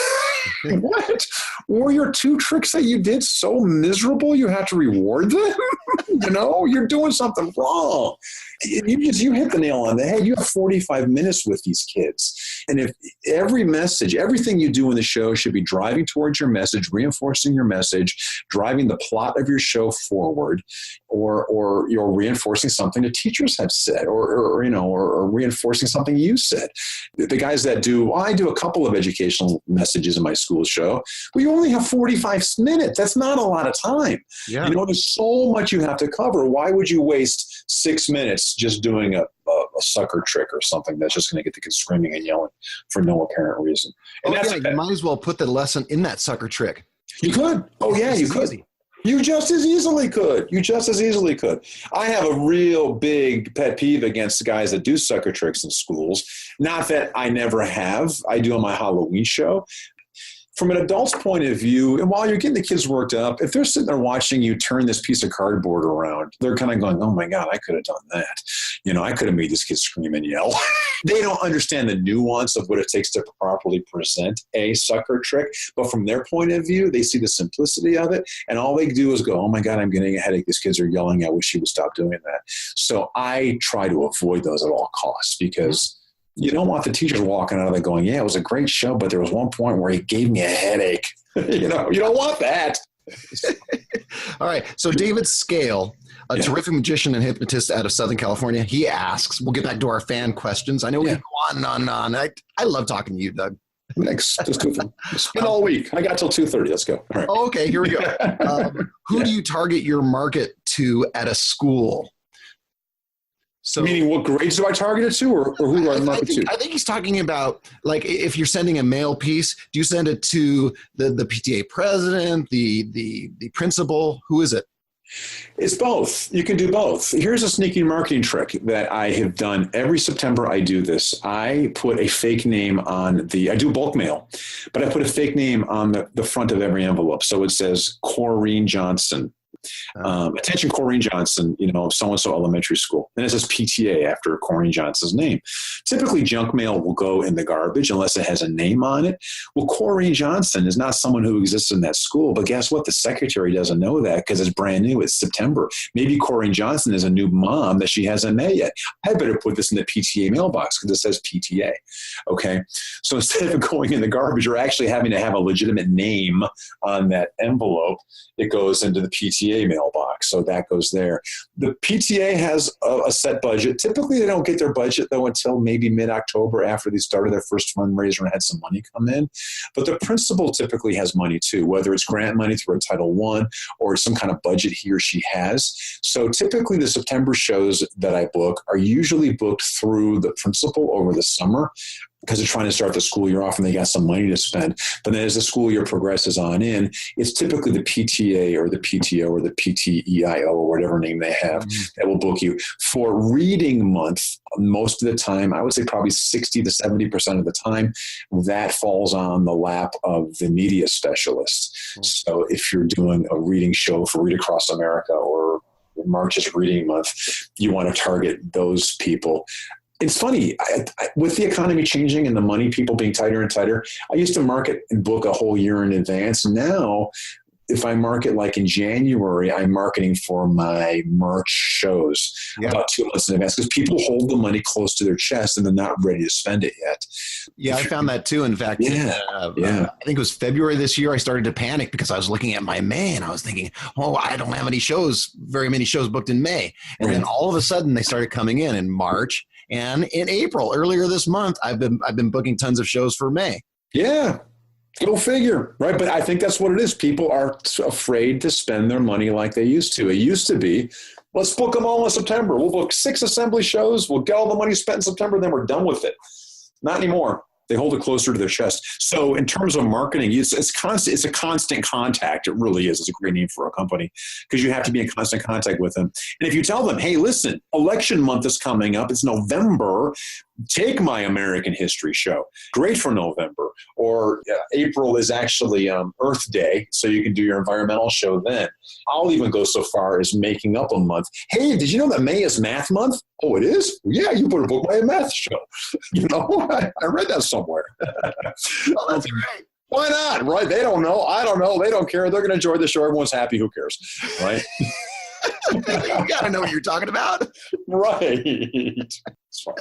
What? Were your 2 tricks that you did so miserable you had to reward them? You're doing something wrong. You hit the nail on the head. You have 45 minutes with these kids. And if every message, everything you do in the show should be driving towards your message, reinforcing your message, driving the plot of your show forward, or you're reinforcing something the teachers have said, or reinforcing something you said. The guys that I do a couple of educational messages in my school show. Well, you only have 45 minutes. That's not a lot of time. Yeah. There's so much you have to cover. Why would you waste 6 minutes just doing a sucker trick or something that's just going to get the kids screaming and yelling for no apparent reason? And you might as well put the lesson in that sucker trick. You could. Oh, yeah, you could. Easy. You just as easily could. I have a real big pet peeve against the guys that do sucker tricks in schools. Not that I never have. I do on my Halloween show. From an adult's point of view, and while you're getting the kids worked up, if they're sitting there watching you turn this piece of cardboard around, they're kind of going, oh my God, I could have done that. I could have made this kid scream and yell. They don't understand the nuance of what it takes to properly present a sucker trick. But from their point of view, they see the simplicity of it. And all they do is go, oh my God, I'm getting a headache. These kids are yelling. I wish you would stop doing that. So I try to avoid those at all costs because you don't want the teachers walking out of there going, yeah, it was a great show, but there was one point where he gave me a headache. You don't want that. All right. So David Scale, a terrific magician and hypnotist out of Southern California, he asks, we'll get back to our fan questions. I know we can go on and on and on. I love talking to you, Doug. Next, let's go. Spend all week. I got till 2:30. Let's go. All right. Oh, okay, here we go. Who do you target your market to at a school? So, meaning what grades do I target it to, or who do I market to? I think he's talking about, like, if you're sending a mail piece, do you send it to the PTA president, the principal? Who is it? It's both. You can do both. Here's a sneaky marketing trick that I have done every September. I do this. I put a fake name on I do bulk mail, but I put a fake name on the front of every envelope. So it says Corrine Johnson. Attention, Corrine Johnson, so-and-so elementary school. And it says PTA after Corrine Johnson's name. Typically, junk mail will go in the garbage unless it has a name on it. Well, Corrine Johnson is not someone who exists in that school, but guess what? The secretary doesn't know that because it's brand new. It's September. Maybe Corrine Johnson is a new mom that she hasn't met yet. I better put this in the PTA mailbox because it says PTA. Okay? So instead of going in the garbage or actually having to have a legitimate name on that envelope, it goes into the PTA mailbox. So that goes there. The PTA has a set budget. Typically, they don't get their budget, though, until maybe mid-October after they started their first fundraiser and had some money come in. But the principal typically has money, too, whether it's grant money through a Title I or some kind of budget he or she has. So typically, the September shows that I book are usually booked through the principal over the summer. because they're trying to start the school year off and they got some money to spend. But then as the school year progresses on in, it's typically the PTA or the PTO or the PTEIO or whatever name they have that will book you. For reading month, most of the time, I would say probably 60 to 70% of the time, that falls on the lap of the media specialist. So if you're doing a reading show for Read Across America or March is reading month, you want to target those people. It's funny, with the economy changing and the money people being tighter and tighter, I used to market and book a whole year in advance. Now, if I market like in January, I'm marketing for my March shows about 2 months in advance because people hold the money close to their chest and they're not ready to spend it yet. Yeah, I found that too. In fact, I think it was February this year, I started to panic because I was looking at my May and I was thinking, oh, I don't have very many shows booked in May. And then all of a sudden they started coming in March and in April. Earlier this month, I've been booking tons of shows for May. Yeah. Go figure, right? But I think that's what it is. People are afraid to spend their money like they used to. It used to be, let's book them all in September. We'll book 6 assembly shows. We'll get all the money spent in September, then we're done with it. Not anymore. They hold it closer to their chest. So in terms of marketing, it's constant. It's a constant contact. It really is. It's a great name for a company because you have to be in constant contact with them. And if you tell them, hey, listen, election month is coming up. It's November. Take my American history show. Great for November. Or April is actually Earth Day, so you can do your environmental show then. I'll even go so far as making up a month. Hey, did you know that May is math month? Oh, it is? Yeah, you better book my math show. I read that somewhere. Oh, that's great. Why not, right? They don't know. I don't know. They don't care. They're going to enjoy the show. Everyone's happy. Who cares, right? You got to know what you're talking about. Right. It's fine.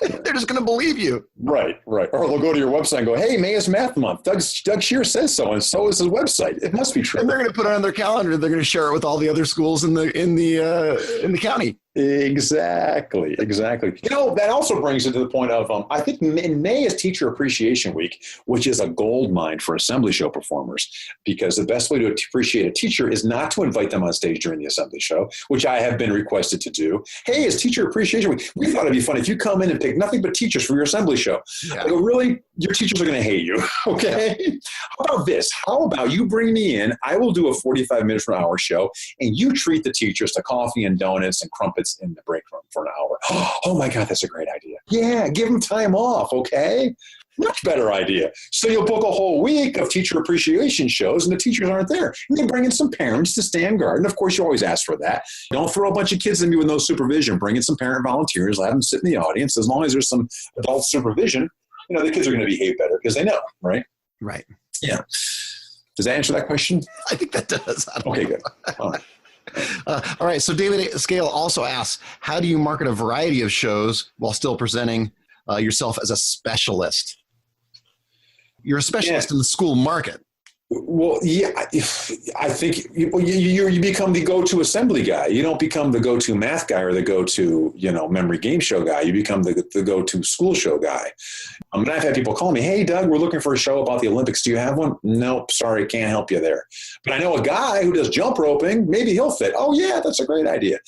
They're just going to believe you. Right. Or they'll go to your website and go, hey, May is math month. Doug Scheer says so, and so is his website. It must be true. And they're going to put it on their calendar. They're going to share it with all the other schools in the county. Exactly. That also brings it to the point of, I think in May is Teacher Appreciation Week, which is a gold mine for assembly show performers, because the best way to appreciate a teacher is not to invite them on stage during the assembly show, which I have been requested to do. Hey, it's Teacher Appreciation Week. We thought it'd be fun if you come in and pick nothing but teachers for your assembly show. Yeah. I go, really? Your teachers are going to hate you. Okay. Yeah. How about this? How about you bring me in? I will do a 45 minutes for an hour show, and you treat the teachers to coffee and donuts and crumpets in the break room for an hour. Oh my God, that's a great idea. Yeah, give them time off, okay? Much better idea. So you'll book a whole week of teacher appreciation shows and the teachers aren't there. And they bring in some parents to stand guard. And of course, you always ask for that. Don't throw a bunch of kids in me with no supervision. Bring in some parent volunteers. Let them sit in the audience. As long as there's some adult supervision, the kids are going to behave better because they know, right? Right. Yeah. Does that answer that question? I think that does. Okay, good. All right. All right. So David Scale also asks, how do you market a variety of shows while still presenting yourself as a specialist? You're a specialist in the school market. Well, yeah, I think you become the go-to assembly guy. You don't become the go-to math guy or the go-to, memory game show guy. You become the go-to school show guy. And I've had people call me, hey, Doug, we're looking for a show about the Olympics. Do you have one? Nope, sorry, can't help you there. But I know a guy who does jump roping. Maybe he'll fit. Oh, yeah, that's a great idea.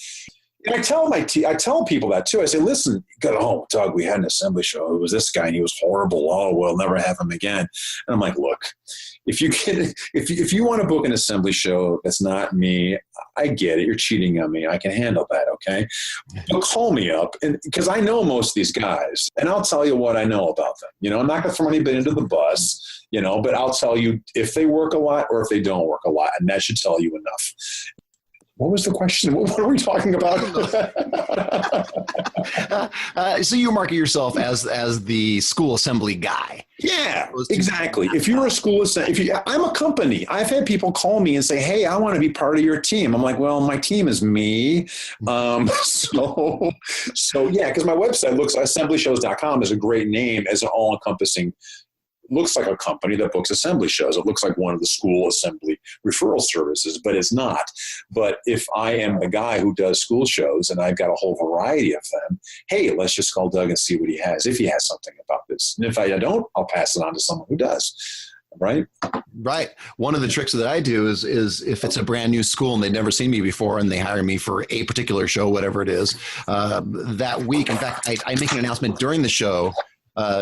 And I tell people that too. I say, listen, Doug, we had an assembly show. It was this guy and he was horrible. Oh, we'll never have him again. And I'm like, look, if you want to book an assembly show that's not me, I get it. You're cheating on me. I can handle that. Okay. But call me up because I know most of these guys and I'll tell you what I know about them. I'm not going to throw anybody into the bus, but I'll tell you if they work a lot or if they don't work a lot. And that should tell you enough. What was the question? What are we talking about? So you market yourself as the school assembly guy. Yeah, exactly. If you're a school assembly, I'm a company. I've had people call me and say, hey, I want to be part of your team. I'm like, well, my team is me. So yeah, because my website assemblyshows.com is a great name as an all-encompassing looks like a company that books assembly shows. It looks like one of the school assembly referral services, but it's not. But if I am the guy who does school shows and I've got a whole variety of them, hey, let's just call Doug and see what he has, if he has something about this. And if I don't, I'll pass it on to someone who does. Right? Right. One of the tricks that I do is if it's a brand new school and they've never seen me before and they hire me for a particular show, whatever it is, that week, in fact, I make an announcement during the show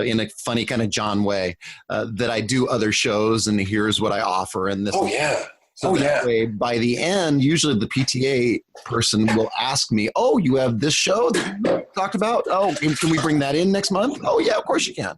in a funny kind of John way, that I do other shows and here's what I offer. And this. Oh, yeah. So that way, by the end, usually the PTA person will ask me, oh, you have this show that you talked about? Oh, can we bring that in next month? Oh, yeah, of course you can.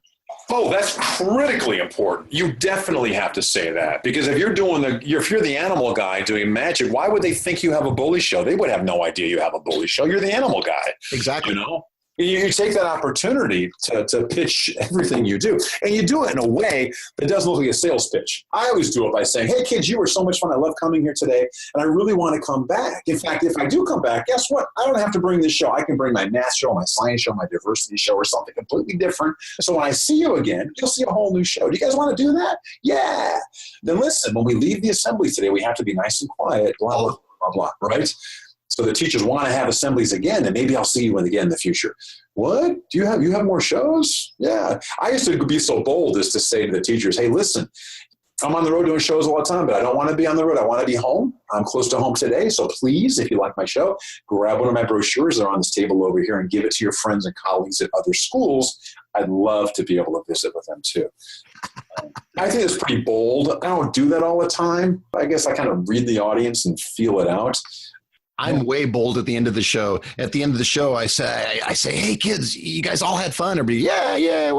Oh, that's critically important. You definitely have to say that, because if you're the animal guy doing magic, why would they think you have a bully show? They would have no idea you have a bully show. You're the animal guy. Exactly. You know? You take that opportunity to pitch everything you do, and you do it in a way that doesn't look like a sales pitch. I always do it by saying, hey, kids, you were so much fun. I love coming here today, and I really want to come back. In fact, if I do come back, guess what? I don't have to bring this show. I can bring my math show, my science show, my diversity show, or something completely different. So when I see you again, you'll see a whole new show. Do you guys want to do that? Yeah. Then listen, when we leave the assembly today, we have to be nice and quiet, blah, blah, blah, blah, right? So the teachers want to have assemblies again, and maybe I'll see you again in the future. What? You have more shows? Yeah. I used to be so bold as to say to the teachers, hey, listen, I'm on the road doing shows all the time, but I don't want to be on the road. I want to be home. I'm close to home today. So please, if you like my show, grab one of my brochures that are on this table over here and give it to your friends and colleagues at other schools. I'd love to be able to visit with them too. I think it's pretty bold. I don't do that all the time. I guess I kind of read the audience and feel it out. I'm way bold at the end of the show. At the end of the show, I say, hey, kids, you guys all had fun. Everybody, yeah,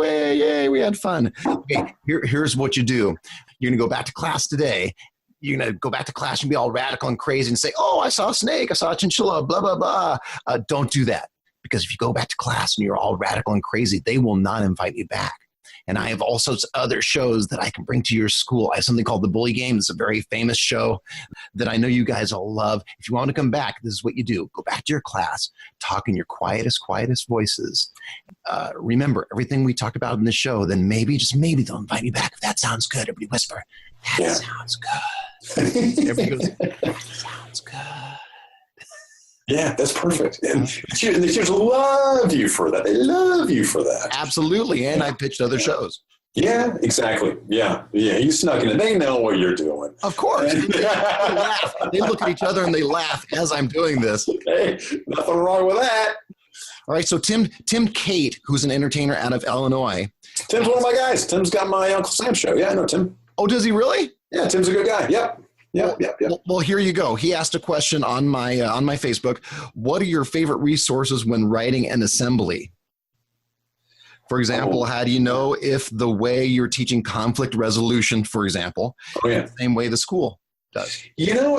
we had fun. Okay, here's what you do. You're going to go back to class today. You're going to go back to class and be all radical and crazy and say, oh, I saw a snake. I saw a chinchilla, blah, blah, blah. Don't do that. Because if you go back to class and you're all radical and crazy, they will not invite you back. And I have all sorts of other shows that I can bring to your school. I have something called The Bully Game. It's a very famous show that I know you guys all love. If you want to come back, this is what you do. Go back to your class, talk in your quietest voices. Remember everything we talked about in the show. Then maybe, just maybe, they'll invite you back. If that sounds good, everybody whisper, that sounds good. Everybody goes, that sounds good. Yeah, that's perfect. And the teachers love you for that. They love you for that. Absolutely. And I pitched other shows. Yeah, exactly. Yeah. You snuck in. They know what you're doing. Of course. They laugh. They look at each other and they laugh as I'm doing this. Hey, nothing wrong with that. All right. So Tim Cate, who's an entertainer out of Illinois. Tim's one of my guys. Tim's got my Uncle Sam show. Yeah, I know Tim. Oh, does he really? Yeah, Tim's a good guy. Yep. Well, here you go. He asked a question on my Facebook. What are your favorite resources when writing an assembly? For example, how do you know if the way you're teaching conflict resolution, for example, is the same way the school does? You know,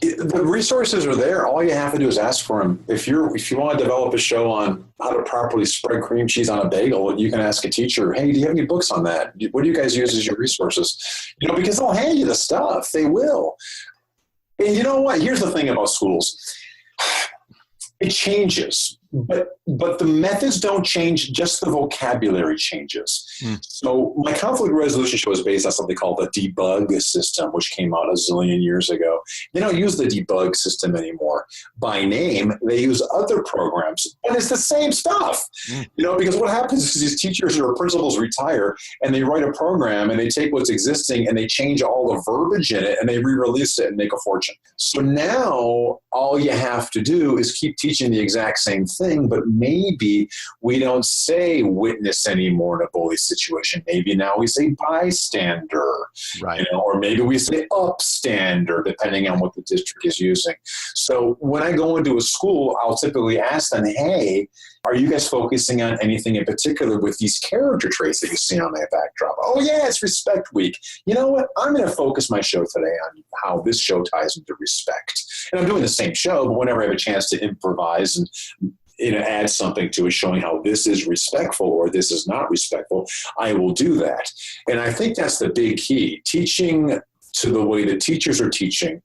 the resources are there. All you have to do is ask for them. If you want to develop a show on how to properly spread cream cheese on a bagel, you can ask a teacher, hey, do you have any books on that? What do you guys use as your resources? You know, because they'll hand you the stuff. They will. And you know what? Here's the thing about schools. It changes, but the methods don't change, just the vocabulary changes. So my conflict resolution show is based on something called the debug system, which came out a zillion years ago. They don't use the debug system anymore. By name, they use other programs, but it's the same stuff. You know, because what happens is these teachers or principals retire and they write a program and they take what's existing and they change all the verbiage in it and they re-release it and make a fortune. So now all you have to do is keep teaching the exact same thing, but maybe we don't say witness anymore in a bully situation. Maybe now we say bystander, right? You know, or maybe we say upstander, depending on what the district is using. So when I go into a school, I'll typically ask them, hey, are you guys focusing on anything in particular with these character traits that you see on my backdrop? Oh, yeah, it's Respect Week. You know what? I'm going to focus my show today on how this show ties into respect. And I'm doing the same show, but whenever I have a chance to improvise and add something to it, showing how this is respectful or this is not respectful, I will do that. And I think that's the big key. Teaching to the way that teachers are teaching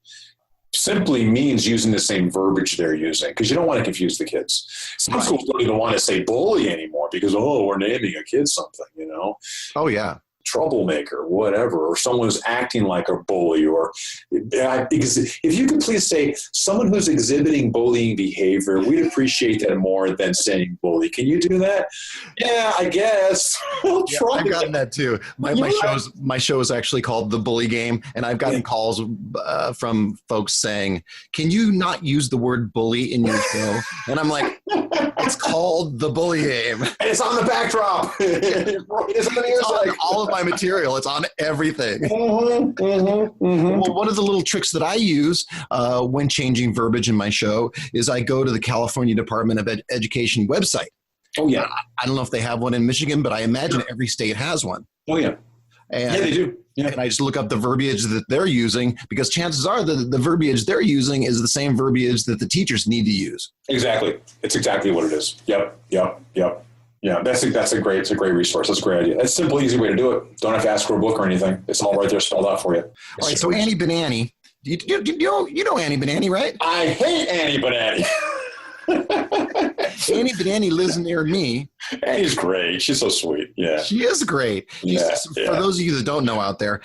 simply means using the same verbiage they're using, because you don't want to confuse the kids. Some schools don't even want to say bully anymore because, we're naming a kid something, you know? Oh, yeah. troublemaker, whatever, or someone who's acting like a bully, or if you could please say someone who's exhibiting bullying behavior, we'd appreciate that more than saying bully. Can you do that? Yeah, I guess. I'll try. I've gotten that too. My show is actually called The Bully Game, and I've gotten calls from folks saying, "Can you not use the word bully in your show?" And I'm like, "It's called The Bully Game, and it's on the backdrop. It's on all of my material. It's on everything." Well, one of the little tricks that I use when changing verbiage in my show is I go to the California Department of Education website. Oh, yeah. I don't know if they have one in Michigan, but I imagine every state has one. Oh, yeah. And, yeah, they do. Yeah. And I just look up the verbiage that they're using, because chances are that the verbiage they're using is the same verbiage that the teachers need to use. Exactly. It's exactly what it is. Yep. Yeah, that's a great resource. That's a great idea. That's a simple, easy way to do it. Don't have to ask for a book or anything. It's all right there spelled out for you. All right, so Annie Banani. You know Annie Banani, right? I hate Annie Banani. Annie Banani lives near me. Annie's great. She's so sweet. Yeah. She is great. For those of you that don't know out there,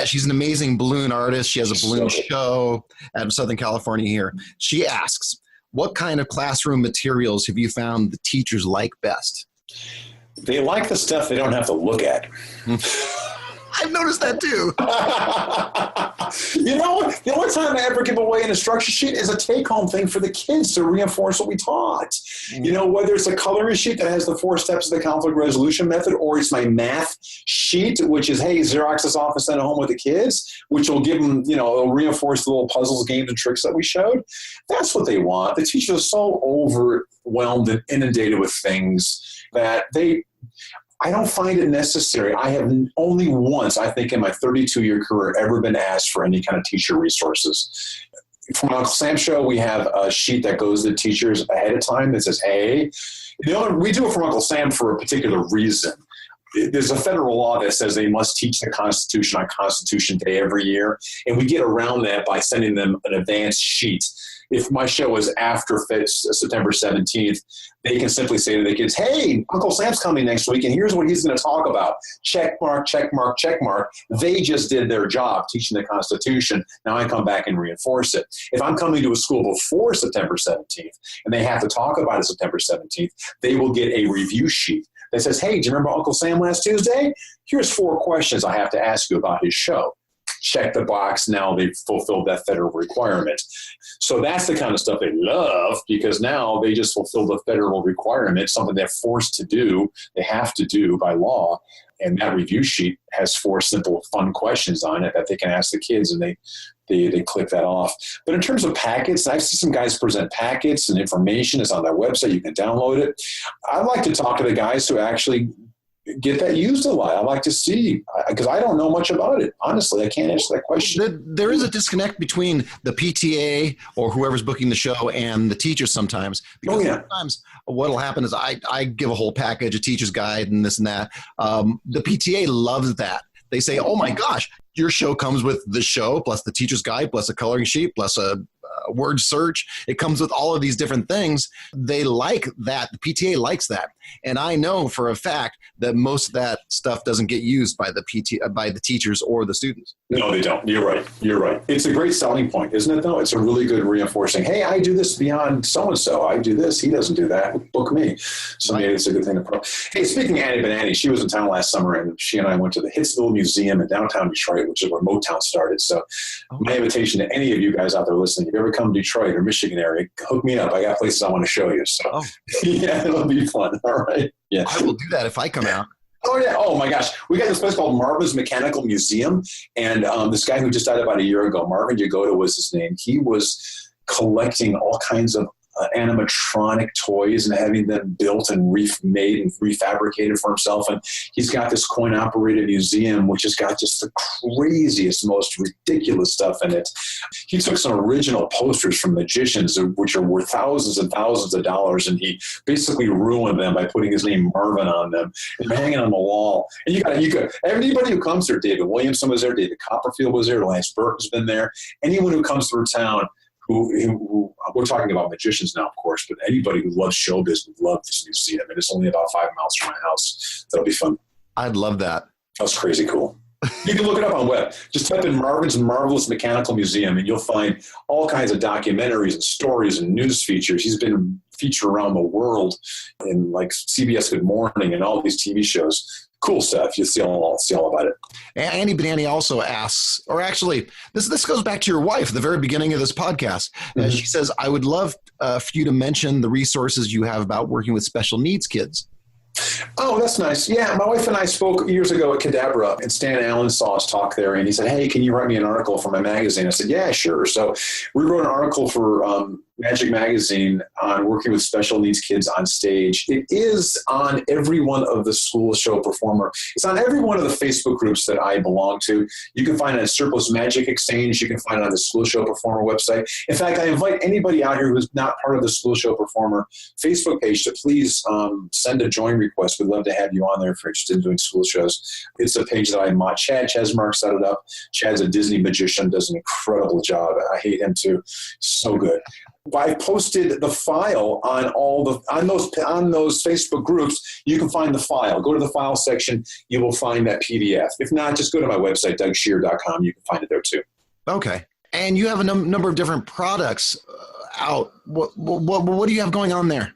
she's an amazing balloon artist. She has a balloon show out of Southern California here. She asks, what kind of classroom materials have you found the teachers like best? They like the stuff they don't have to look at. I've noticed that too. You know, the only time I ever give away an instruction sheet is a take-home thing for the kids to reinforce what we taught. You know, whether it's a coloring sheet that has the 4 steps of the conflict resolution method, or it's my math sheet, which is, hey, Xerox this off and send it home with the kids, which will give them, it'll reinforce the little puzzles, games, and tricks that we showed. That's what they want. The teachers are so overwhelmed and inundated with things that I don't find it necessary. I have only once, I think, in my 32-year career ever been asked for any kind of teacher resources. From Uncle Sam's show, we have a sheet that goes to the teachers ahead of time that says, hey, we do it from Uncle Sam for a particular reason. There's a federal law that says they must teach the Constitution on Constitution Day every year, and we get around that by sending them an advanced sheet. If my show is after September 17th, they can simply say to the kids, hey, Uncle Sam's coming next week, and here's what he's going to talk about. Check mark, check mark, check mark. They just did their job teaching the Constitution. Now I come back and reinforce it. If I'm coming to a school before September 17th, and they have to talk about it September 17th, they will get a review sheet that says, hey, do you remember Uncle Sam last Tuesday? Here's 4 questions I have to ask you about his show. Check the box. Now they've fulfilled that federal requirement. So that's the kind of stuff they love, because now they just fulfill the federal requirement, something they're forced to do, they have to do by law. And that review sheet has 4 simple, fun questions on it that they can ask the kids, and they click that off. But in terms of packets, I've seen some guys present packets and information. It's on their website. You can download it. I like to talk to the guys who actually get that used a lot. I like to see, because I don't know much about it. Honestly, I can't answer that question. There is a disconnect between the PTA or whoever's booking the show and the teachers sometimes. Because sometimes what will happen is I give a whole package, a teacher's guide and this and that. The PTA loves that. They say, oh my gosh, your show comes with the show plus the teacher's guide plus a coloring sheet plus a word search. It comes with all of these different things. They like that. The PTA likes that. And I know for a fact that most of that stuff doesn't get used by the by the teachers or the students. No, they don't. You're right. It's a great selling point, isn't it, though? It's a really good reinforcing. Hey, I do this beyond so-and-so. I do this. He doesn't do that. Book me. So maybe it's a good thing to put. Hey, speaking of Annie Banani, she was in town last summer, and she and I went to the Hitsville Museum in downtown Detroit, which is where Motown started. So my invitation to any of you guys out there listening, if you ever come to Detroit or Michigan area, hook me up. I got places I want to show you. So yeah, it'll be fun. All right. Yeah. I will do that if I come out. Oh, yeah. Oh, my gosh. We got this place called Marvin's Mechanical Museum. And this guy who just died about a year ago, Marvin Yagoda was his name. He was collecting all kinds of animatronic toys and having them built and remade and refabricated for himself. And he's got this coin-operated museum, which has got just the craziest, most ridiculous stuff in it. He took some original posters from magicians, which are worth thousands and thousands of dollars, and he basically ruined them by putting his name Marvin on them and hanging on the wall. And you got everybody who comes there. David Williamson was there. David Copperfield was there. Lance Burke has been there. Anyone who comes through town, who we're talking about magicians now, of course, but anybody who loves showbiz would love this museum. And it's only about 5 miles from my house. That'll be fun. I'd love that. That's crazy cool. You can look it up on web. Just type in Marvin's Marvelous Mechanical Museum, and you'll find all kinds of documentaries and stories and news features. He's been featured around the world in like CBS Good Morning and all these TV shows. Cool stuff. You see all about it. Andy Benani also asks, or actually, this goes back to your wife at the very beginning of this podcast. Mm-hmm. She says, I would love for you to mention the resources you have about working with special needs kids. Oh, that's nice. Yeah, my wife and I spoke years ago at Cadabra, and Stan Allen saw us talk there, and he said, hey, can you write me an article for my magazine? I said, yeah, sure. So we wrote an article for Magic Magazine on working with special needs kids on stage. It is on every one of the School Show Performer. It's on every one of the Facebook groups that I belong to. You can find it at Surplus Magic Exchange. You can find it on the School Show Performer website. In fact, I invite anybody out here who's not part of the School Show Performer Facebook page to please send a join request. We'd love to have you on there if you're interested in doing school shows. It's a page that I mod. Chad Chesmark set it up. Chad's a Disney magician, does an incredible job. I hate him too. So good. I posted the file on those Facebook groups. You can find the file. Go to the file section. You will find that PDF. If not, just go to my website, DougScheer.com. You can find it there too. Okay. And you have a number of different products out. What do you have going on there?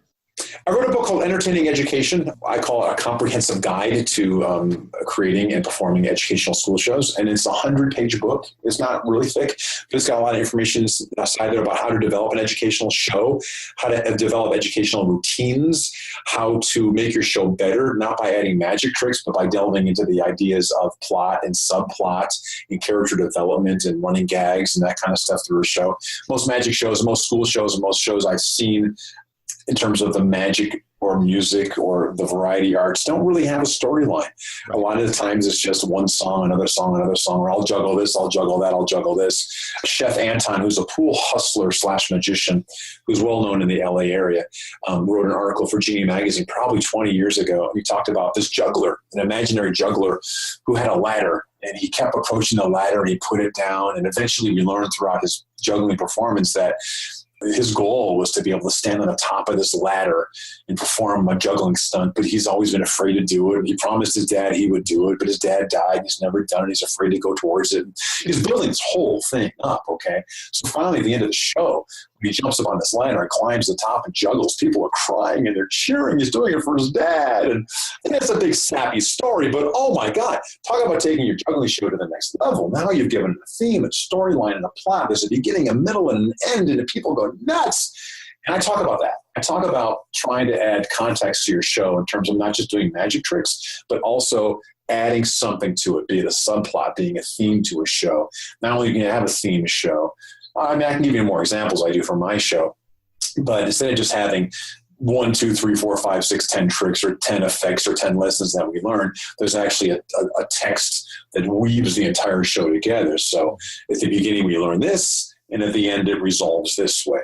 I wrote a book called Entertaining Education. I call it a comprehensive guide to creating and performing educational school shows. And it's a 100-page book. It's not really thick, but it's got a lot of information inside there about how to develop an educational show, how to develop educational routines, how to make your show better, not by adding magic tricks, but by delving into the ideas of plot and subplot and character development and running gags and that kind of stuff through a show. Most magic shows, most school shows, and most shows I've seen in terms of the magic or music or the variety arts don't really have a storyline. A lot of the times it's just one song, another song, or I'll juggle this, I'll juggle that, I'll juggle this. Chef Anton, who's a pool hustler / magician, who's well known in the LA area, wrote an article for Genie Magazine probably 20 years ago. He talked about this juggler, an imaginary juggler who had a ladder, and he kept approaching the ladder and he put it down. And eventually we learned throughout his juggling performance that his goal was to be able to stand on the top of this ladder and perform a juggling stunt, but he's always been afraid to do it. He promised his dad he would do it, but his dad died. He's never done it. He's afraid to go towards it. He's building this whole thing up, okay? So finally, at the end of the show, when he jumps up on this ladder and climbs the top and juggles, people are crying and they're cheering. He's doing it for his dad. And that's a big sappy story, but oh my God, talk about taking your juggling show to the next level. Now you've given it a theme, a storyline, and a plot. There's a beginning, a middle, and an end, and people go nuts. And I talk about that. I talk about trying to add context to your show in terms of not just doing magic tricks, but also adding something to it, be it a subplot, being a theme to a show. Not only can you have a theme show, I mean, I can give you more examples I do for my show, but instead of just having 1, 2, 3, 4, 5, 6, 10 tricks or 10 effects or 10 lessons that we learn, there's actually a text that weaves the entire show together. So at the beginning, we learn this, and at the end, it resolves this way.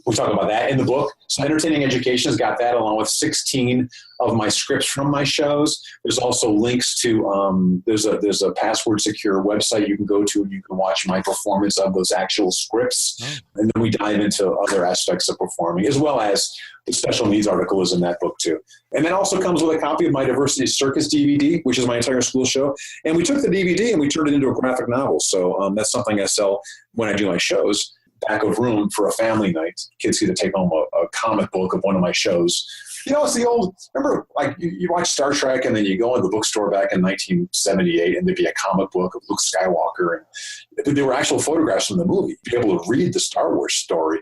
We talk about that in the book. So Entertaining Education has got that along with 16 of my scripts from my shows. There's also links to, there's a password secure website you can go to and you can watch my performance of those actual scripts. Oh. And then we dive into other aspects of performing, as well as the special needs article is in that book too. And that also comes with a copy of my Diversity Circus DVD, which is my entire school show. And we took the DVD and we turned it into a graphic novel. So that's something I sell when I do my shows. Back of room for a family night. Kids get to take home a comic book of one of my shows. You know, it's the old, remember, like you watch Star Trek and then you go in the bookstore back in 1978 and there'd be a comic book of Luke Skywalker and there were actual photographs from the movie. You'd be able to read the Star Wars story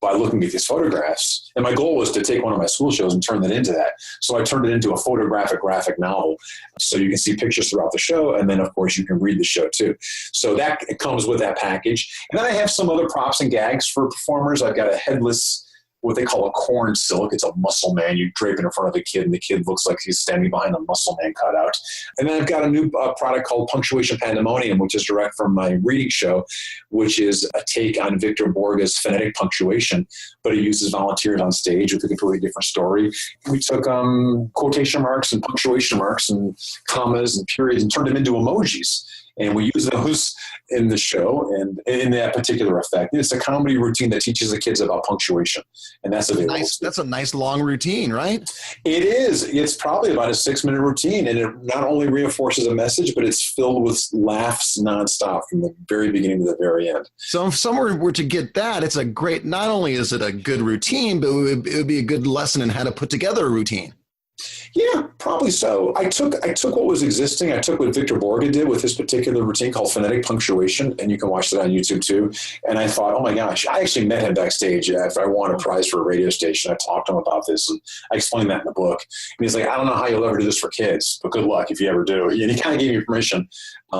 by looking at these photographs. And my goal was to take one of my school shows and turn that into that. So I turned it into a photographic graphic novel. So you can see pictures throughout the show. And then, of course, you can read the show, too. So that comes with that package. And then I have some other props and gags for performers. I've got a headless, what they call a corn silk. It's a muscle man. You drape it in front of a kid, and the kid looks like he's standing behind a muscle man cutout. And then I've got a new product called Punctuation Pandemonium, which is direct from my reading show, which is a take on Victor Borge's phonetic punctuation, but it uses volunteers on stage with a completely different story. We took quotation marks and punctuation marks and commas and periods and turned them into emojis. And we use those in the show and in that particular effect. It's a comedy routine that teaches the kids about punctuation. and that's available. That's a nice long routine, right? It is. It's probably about a 6-minute routine, and it not only reinforces a message, but it's filled with laughs nonstop from the very beginning to the very end. So if someone were to get that, it's a great, not only is it a good routine, but it would be a good lesson in how to put together a routine. Yeah, probably so. I took what was existing. I took what Victor Borge did with his particular routine called phonetic punctuation, and you can watch that on YouTube too. And I thought, oh my gosh, I actually met him backstage after I won a prize for a radio station. I talked to him about this, and I explained that in the book. And he's like, I don't know how you'll ever do this for kids, but good luck if you ever do. And he kind of gave me permission.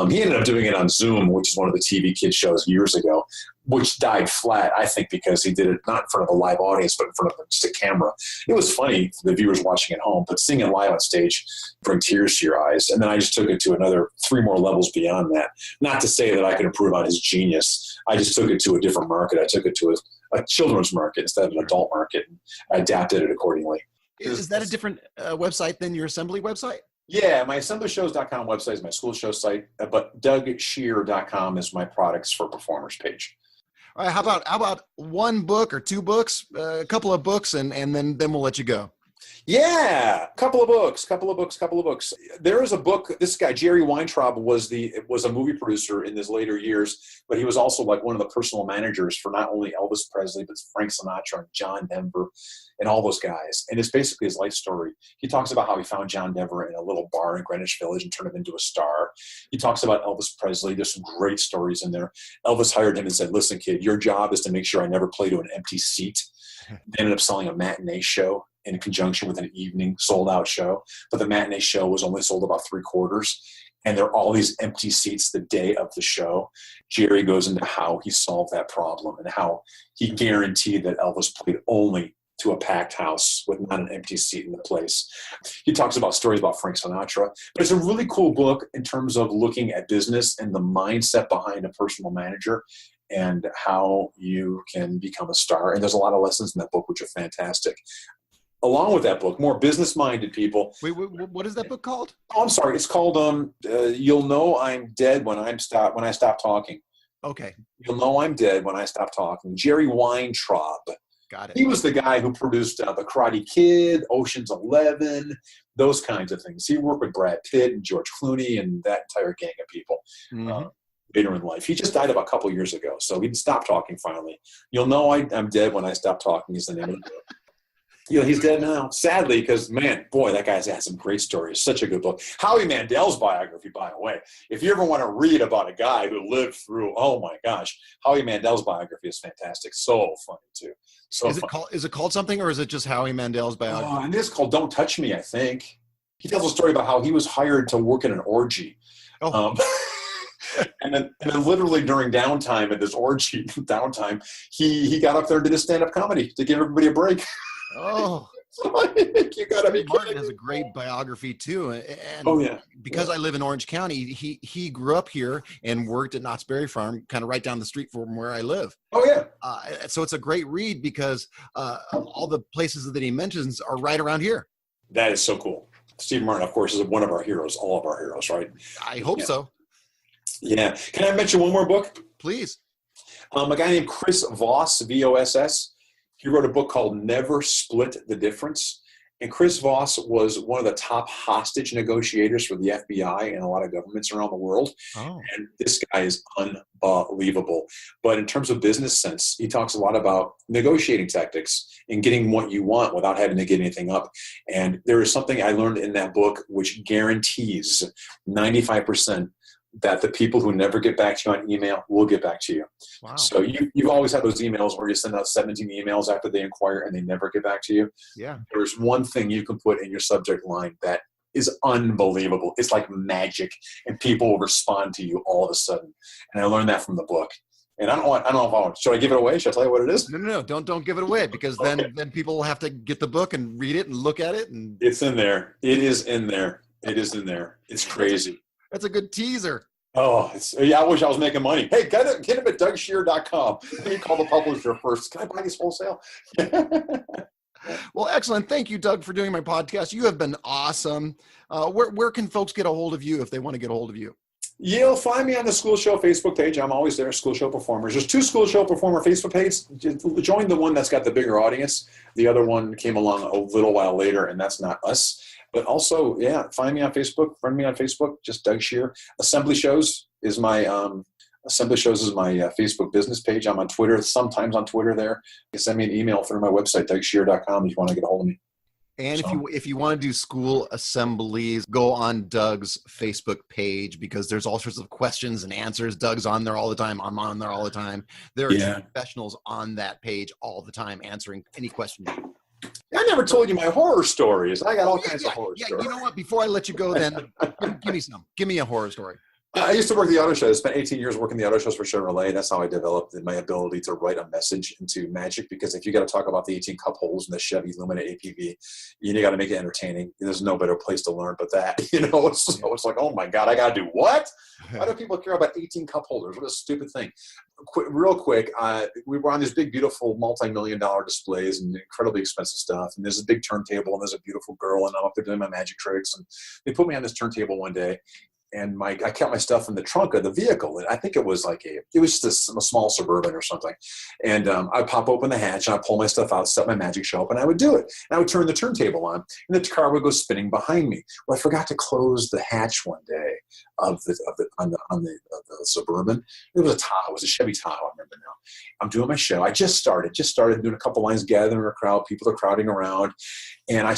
He ended up doing it on Zoom, which is one of the TV kids shows years ago, which died flat, I think, because he did it not in front of a live audience, but in front of just a camera. It was funny for the viewers watching at home, but seeing it live on stage bring tears to your eyes. And then I just took it to another 3 more levels beyond that. Not to say that I could improve on his genius. I just took it to a different market. I took it to a children's market instead of an adult market, and I adapted it accordingly. Is that a different website than your assembly website? Yeah, my assemblyshows.com website is my school show site, but DougScheer.com is my products for performers page. All right, how about one book or 2 books, a couple of books, and then we'll let you go. Yeah, couple of books. There is a book. This guy, Jerry Weintraub, was a movie producer in his later years, but he was also like one of the personal managers for not only Elvis Presley, but Frank Sinatra and John Denver and all those guys. And it's basically his life story. He talks about how he found John Denver in a little bar in Greenwich Village and turned him into a star. He talks about Elvis Presley. There's some great stories in there. Elvis hired him and said, listen, kid, your job is to make sure I never play to an empty seat. They ended up selling a matinee show in conjunction with an evening sold-out show. But the matinee show was only sold about 3/4. And there are all these empty seats the day of the show. Jerry goes into how he solved that problem and how he guaranteed that Elvis played only to a packed house with not an empty seat in the place. He talks about stories about Frank Sinatra. But it's a really cool book in terms of looking at business and the mindset behind a personal manager and how you can become a star. And there's a lot of lessons in that book, which are fantastic. Along with that book, more business-minded people. Wait, what is that book called? Oh, I'm sorry. It's called You'll Know I'm Dead When I Stop Talking. Okay. You'll Know I'm Dead When I Stop Talking. Jerry Weintraub. Got it. He was the guy who produced The Karate Kid, Ocean's 11, those kinds of things. He worked with Brad Pitt and George Clooney and that entire gang of people. Later in life. He just died about a couple years ago, so he stopped talking finally. You'll Know I'm Dead When I Stop Talking is the name of the book. He's dead now, sadly, because, man, boy, that guy's had some great stories. Such a good book. Howie Mandel's biography, by the way. If you ever want to read about a guy who lived through, oh, my gosh, Howie Mandel's biography is fantastic. So funny, too. So is it called something, or is it just Howie Mandel's biography? And it's called Don't Touch Me, I think. He tells a story about how he was hired to work in an orgy. And then literally during downtime at this orgy downtime, he got up there and did a stand-up comedy to give everybody a break. Oh, so you gotta be Martin kidding. has a great biography too, and because I live in Orange County, he grew up here and worked at Knott's Berry Farm, kind of right down the street from where I live. So it's a great read because all the places that he mentions are right around here. That is so cool. Steve Martin, of course, is one of our heroes, all of our heroes, right? I hope so. Yeah. Can I mention one more book? Please. A guy named Chris Voss, V-O-S-S. He wrote a book called Never Split the Difference. And Chris Voss was one of the top hostage negotiators for the FBI and a lot of governments around the world. Oh. And this guy is unbelievable. But in terms of business sense, he talks a lot about negotiating tactics and getting what you want without having to get anything up. And there is something I learned in that book which guarantees 95% that the people who never get back to you on email will get back to you. Wow. So you've always had those emails where you send out 17 emails after they inquire and they never get back to you. Yeah. There's one thing you can put in your subject line that is unbelievable. It's like magic, and people will respond to you all of a sudden. And I learned that from the book. And I don't know if I want. Should I give it away? Should I tell you what it is? No. Don't give it away, because then people will have to get the book and read it and look at it. And it's in there. It is in there. It's crazy. That's a good teaser. Oh, I wish I was making money. Hey, get him at DougScheer.com. Let me call the publisher first. Can I buy these wholesale? Well, excellent. Thank you, Doug, for doing my podcast. You have been awesome. Where can folks get a hold of you if they want to get a hold of you? You'll find me on the School Show Facebook page. I'm always there, School Show Performers. There's 2 School Show Performer Facebook pages. Join the one that's got the bigger audience. The other one came along a little while later, and that's not us. But also, yeah, find me on Facebook. Friend me on Facebook, just Doug Scheer. Assembly Shows is my Facebook business page. I'm on Twitter, sometimes on Twitter there. You can send me an email through my website, dougscheer.com, if you want to get a hold of me. And if you want to do school assemblies, go on Doug's Facebook page, because there's all sorts of questions and answers. Doug's on there all the time. I'm on there all the time. There are professionals on that page all the time answering any question. I never told you my horror stories. I got all kinds of horror stories. You know what? Before I let you go, then give me some. Give me a horror story. I used to work the auto show. I spent 18 years working the auto shows for Chevrolet. That's how I developed my ability to write a message into magic, because if you got to talk about the 18 cup holes in the Chevy Lumina APV, you got to make it entertaining. There's no better place to learn but that. It's like, oh my God, I got to do what? Why do people care about 18 cup holders? What a stupid thing. Real quick, we were on these big, beautiful, multi-million-dollar displays and incredibly expensive stuff. And there's a big turntable, and there's a beautiful girl, and I'm up there doing my magic tricks. And they put me on this turntable one day. And I kept my stuff in the trunk of the vehicle. And I think it was just a small Suburban or something. And I'd pop open the hatch, and I'd pull my stuff out, set my magic show up, and I would do it. And I would turn the turntable on, and the car would go spinning behind me. Well, I forgot to close the hatch one day on the Suburban. It was a Tahoe. It was a Chevy Tahoe, I remember now. I'm doing my show. I just started doing a couple lines, gathering a crowd. People are crowding around. And I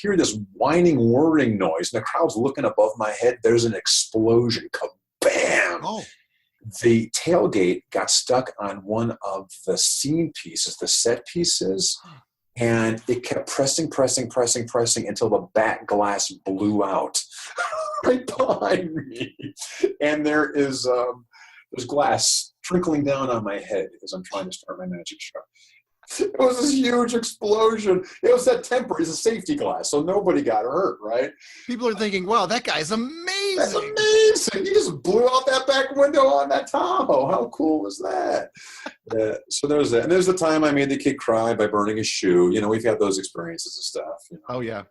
hear this whining, whirring noise, and the crowd's looking above my head. There's an explosion. Kabam! Oh. The tailgate got stuck on one of the scene pieces, the set pieces, and it kept pressing until the back glass blew out right behind me. And there's glass trickling down on my head as I'm trying to start my magic show. It was this huge explosion. It was that temper. It's a safety glass, so nobody got hurt, right? People are thinking, wow, that guy's amazing. That's amazing. He just blew out that back window on that Tahoe. How cool was that? So there's that. And there's the time I made the kid cry by burning a shoe. We've had those experiences and stuff. Oh, yeah.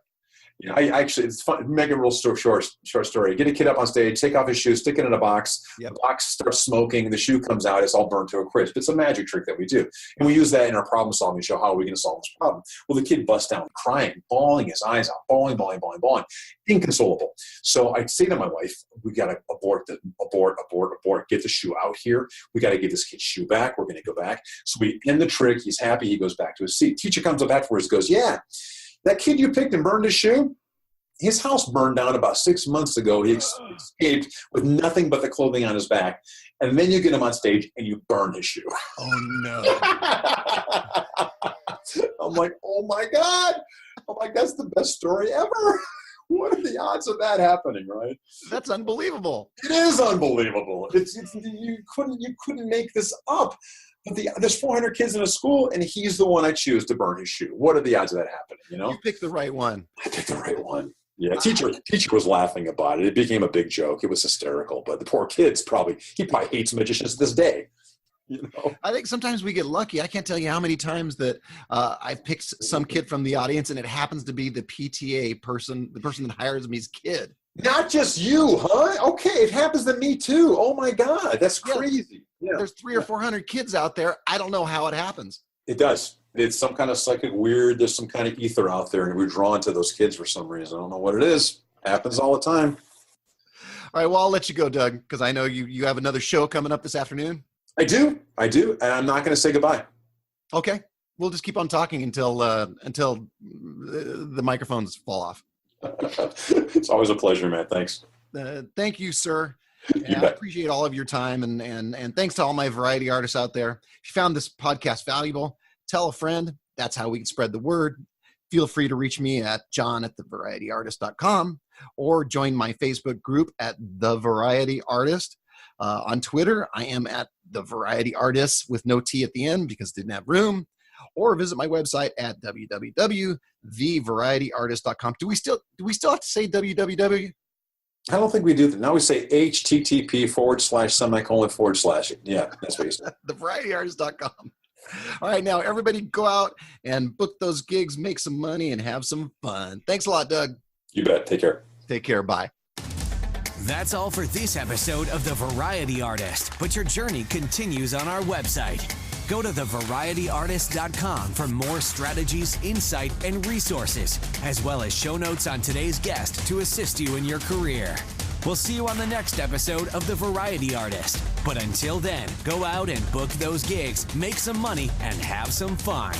I actually, it's fun. Make a real short story. Get a kid up on stage, take off his shoe, stick it in a box. Yep. The box starts smoking. The shoe comes out. It's all burned to a crisp. It's a magic trick that we do. And we use that in our problem solving show. How are we going to solve this problem? Well, the kid busts down crying, bawling his eyes out, bawling, inconsolable. So I say to my wife, we got to abort, get the shoe out here. We got to give this kid shoe back. We're going to go back. So we end the trick. He's happy. He goes back to his seat. Teacher comes up afterwards, goes, yeah. That kid you picked and burned his shoe, his house burned down about 6 months ago. He escaped with nothing but the clothing on his back. And then you get him on stage and you burn his shoe. Oh, no. I'm like, oh, my God. I'm like, that's the best story ever. What are the odds of that happening, right? That's unbelievable. It is unbelievable. You couldn't make this up. But there's 400 kids in a school, and he's the one I choose to burn his shoe. What are the odds of that happening? You picked the right one. I picked the right one. Yeah, teacher was laughing about it. It became a big joke. It was hysterical. But the poor kid's he probably hates magicians to this day. I think sometimes we get lucky. I can't tell you how many times that I've picked some kid from the audience, and it happens to be the PTA person, the person that hires me's kid. Not just you, huh? Okay, it happens to me too. Oh my God, that's crazy. Yeah. There's 300 or 400 kids out there. I don't know how it happens. It does. It's some kind of psychic weird. There's some kind of ether out there, and we're drawn to those kids for some reason. I don't know what it is. Happens all the time. All right, well, I'll let you go, Doug, because I know you have another show coming up this afternoon. I do, and I'm not going to say goodbye. Okay, we'll just keep on talking until the microphones fall off. It's always a pleasure, man. Thanks. Thank you, sir. And I appreciate all of your time, and thanks to all my variety artists out there. If you found this podcast valuable, tell a friend. That's how we can spread the word. Feel free to reach me at john@thevarietyartist.com or join my Facebook group at The Variety Artist. On Twitter, I am at The Variety Artists with no T at the end because it didn't have room. Or visit my website at www.thevarietyartist.com. Do we still have to say www? I don't think we do that. Now we say http:// Yeah, that's what you said. Thevarietyartist.com. All right, now everybody go out and book those gigs, make some money, and have some fun. Thanks a lot, Doug. You bet. Take care. Take care. Bye. That's all for this episode of The Variety Artist, but your journey continues on our website. Go to thevarietyartist.com for more strategies, insight, and resources, as well as show notes on today's guest to assist you in your career. We'll see you on the next episode of The Variety Artist. But until then, go out and book those gigs, make some money, and have some fun.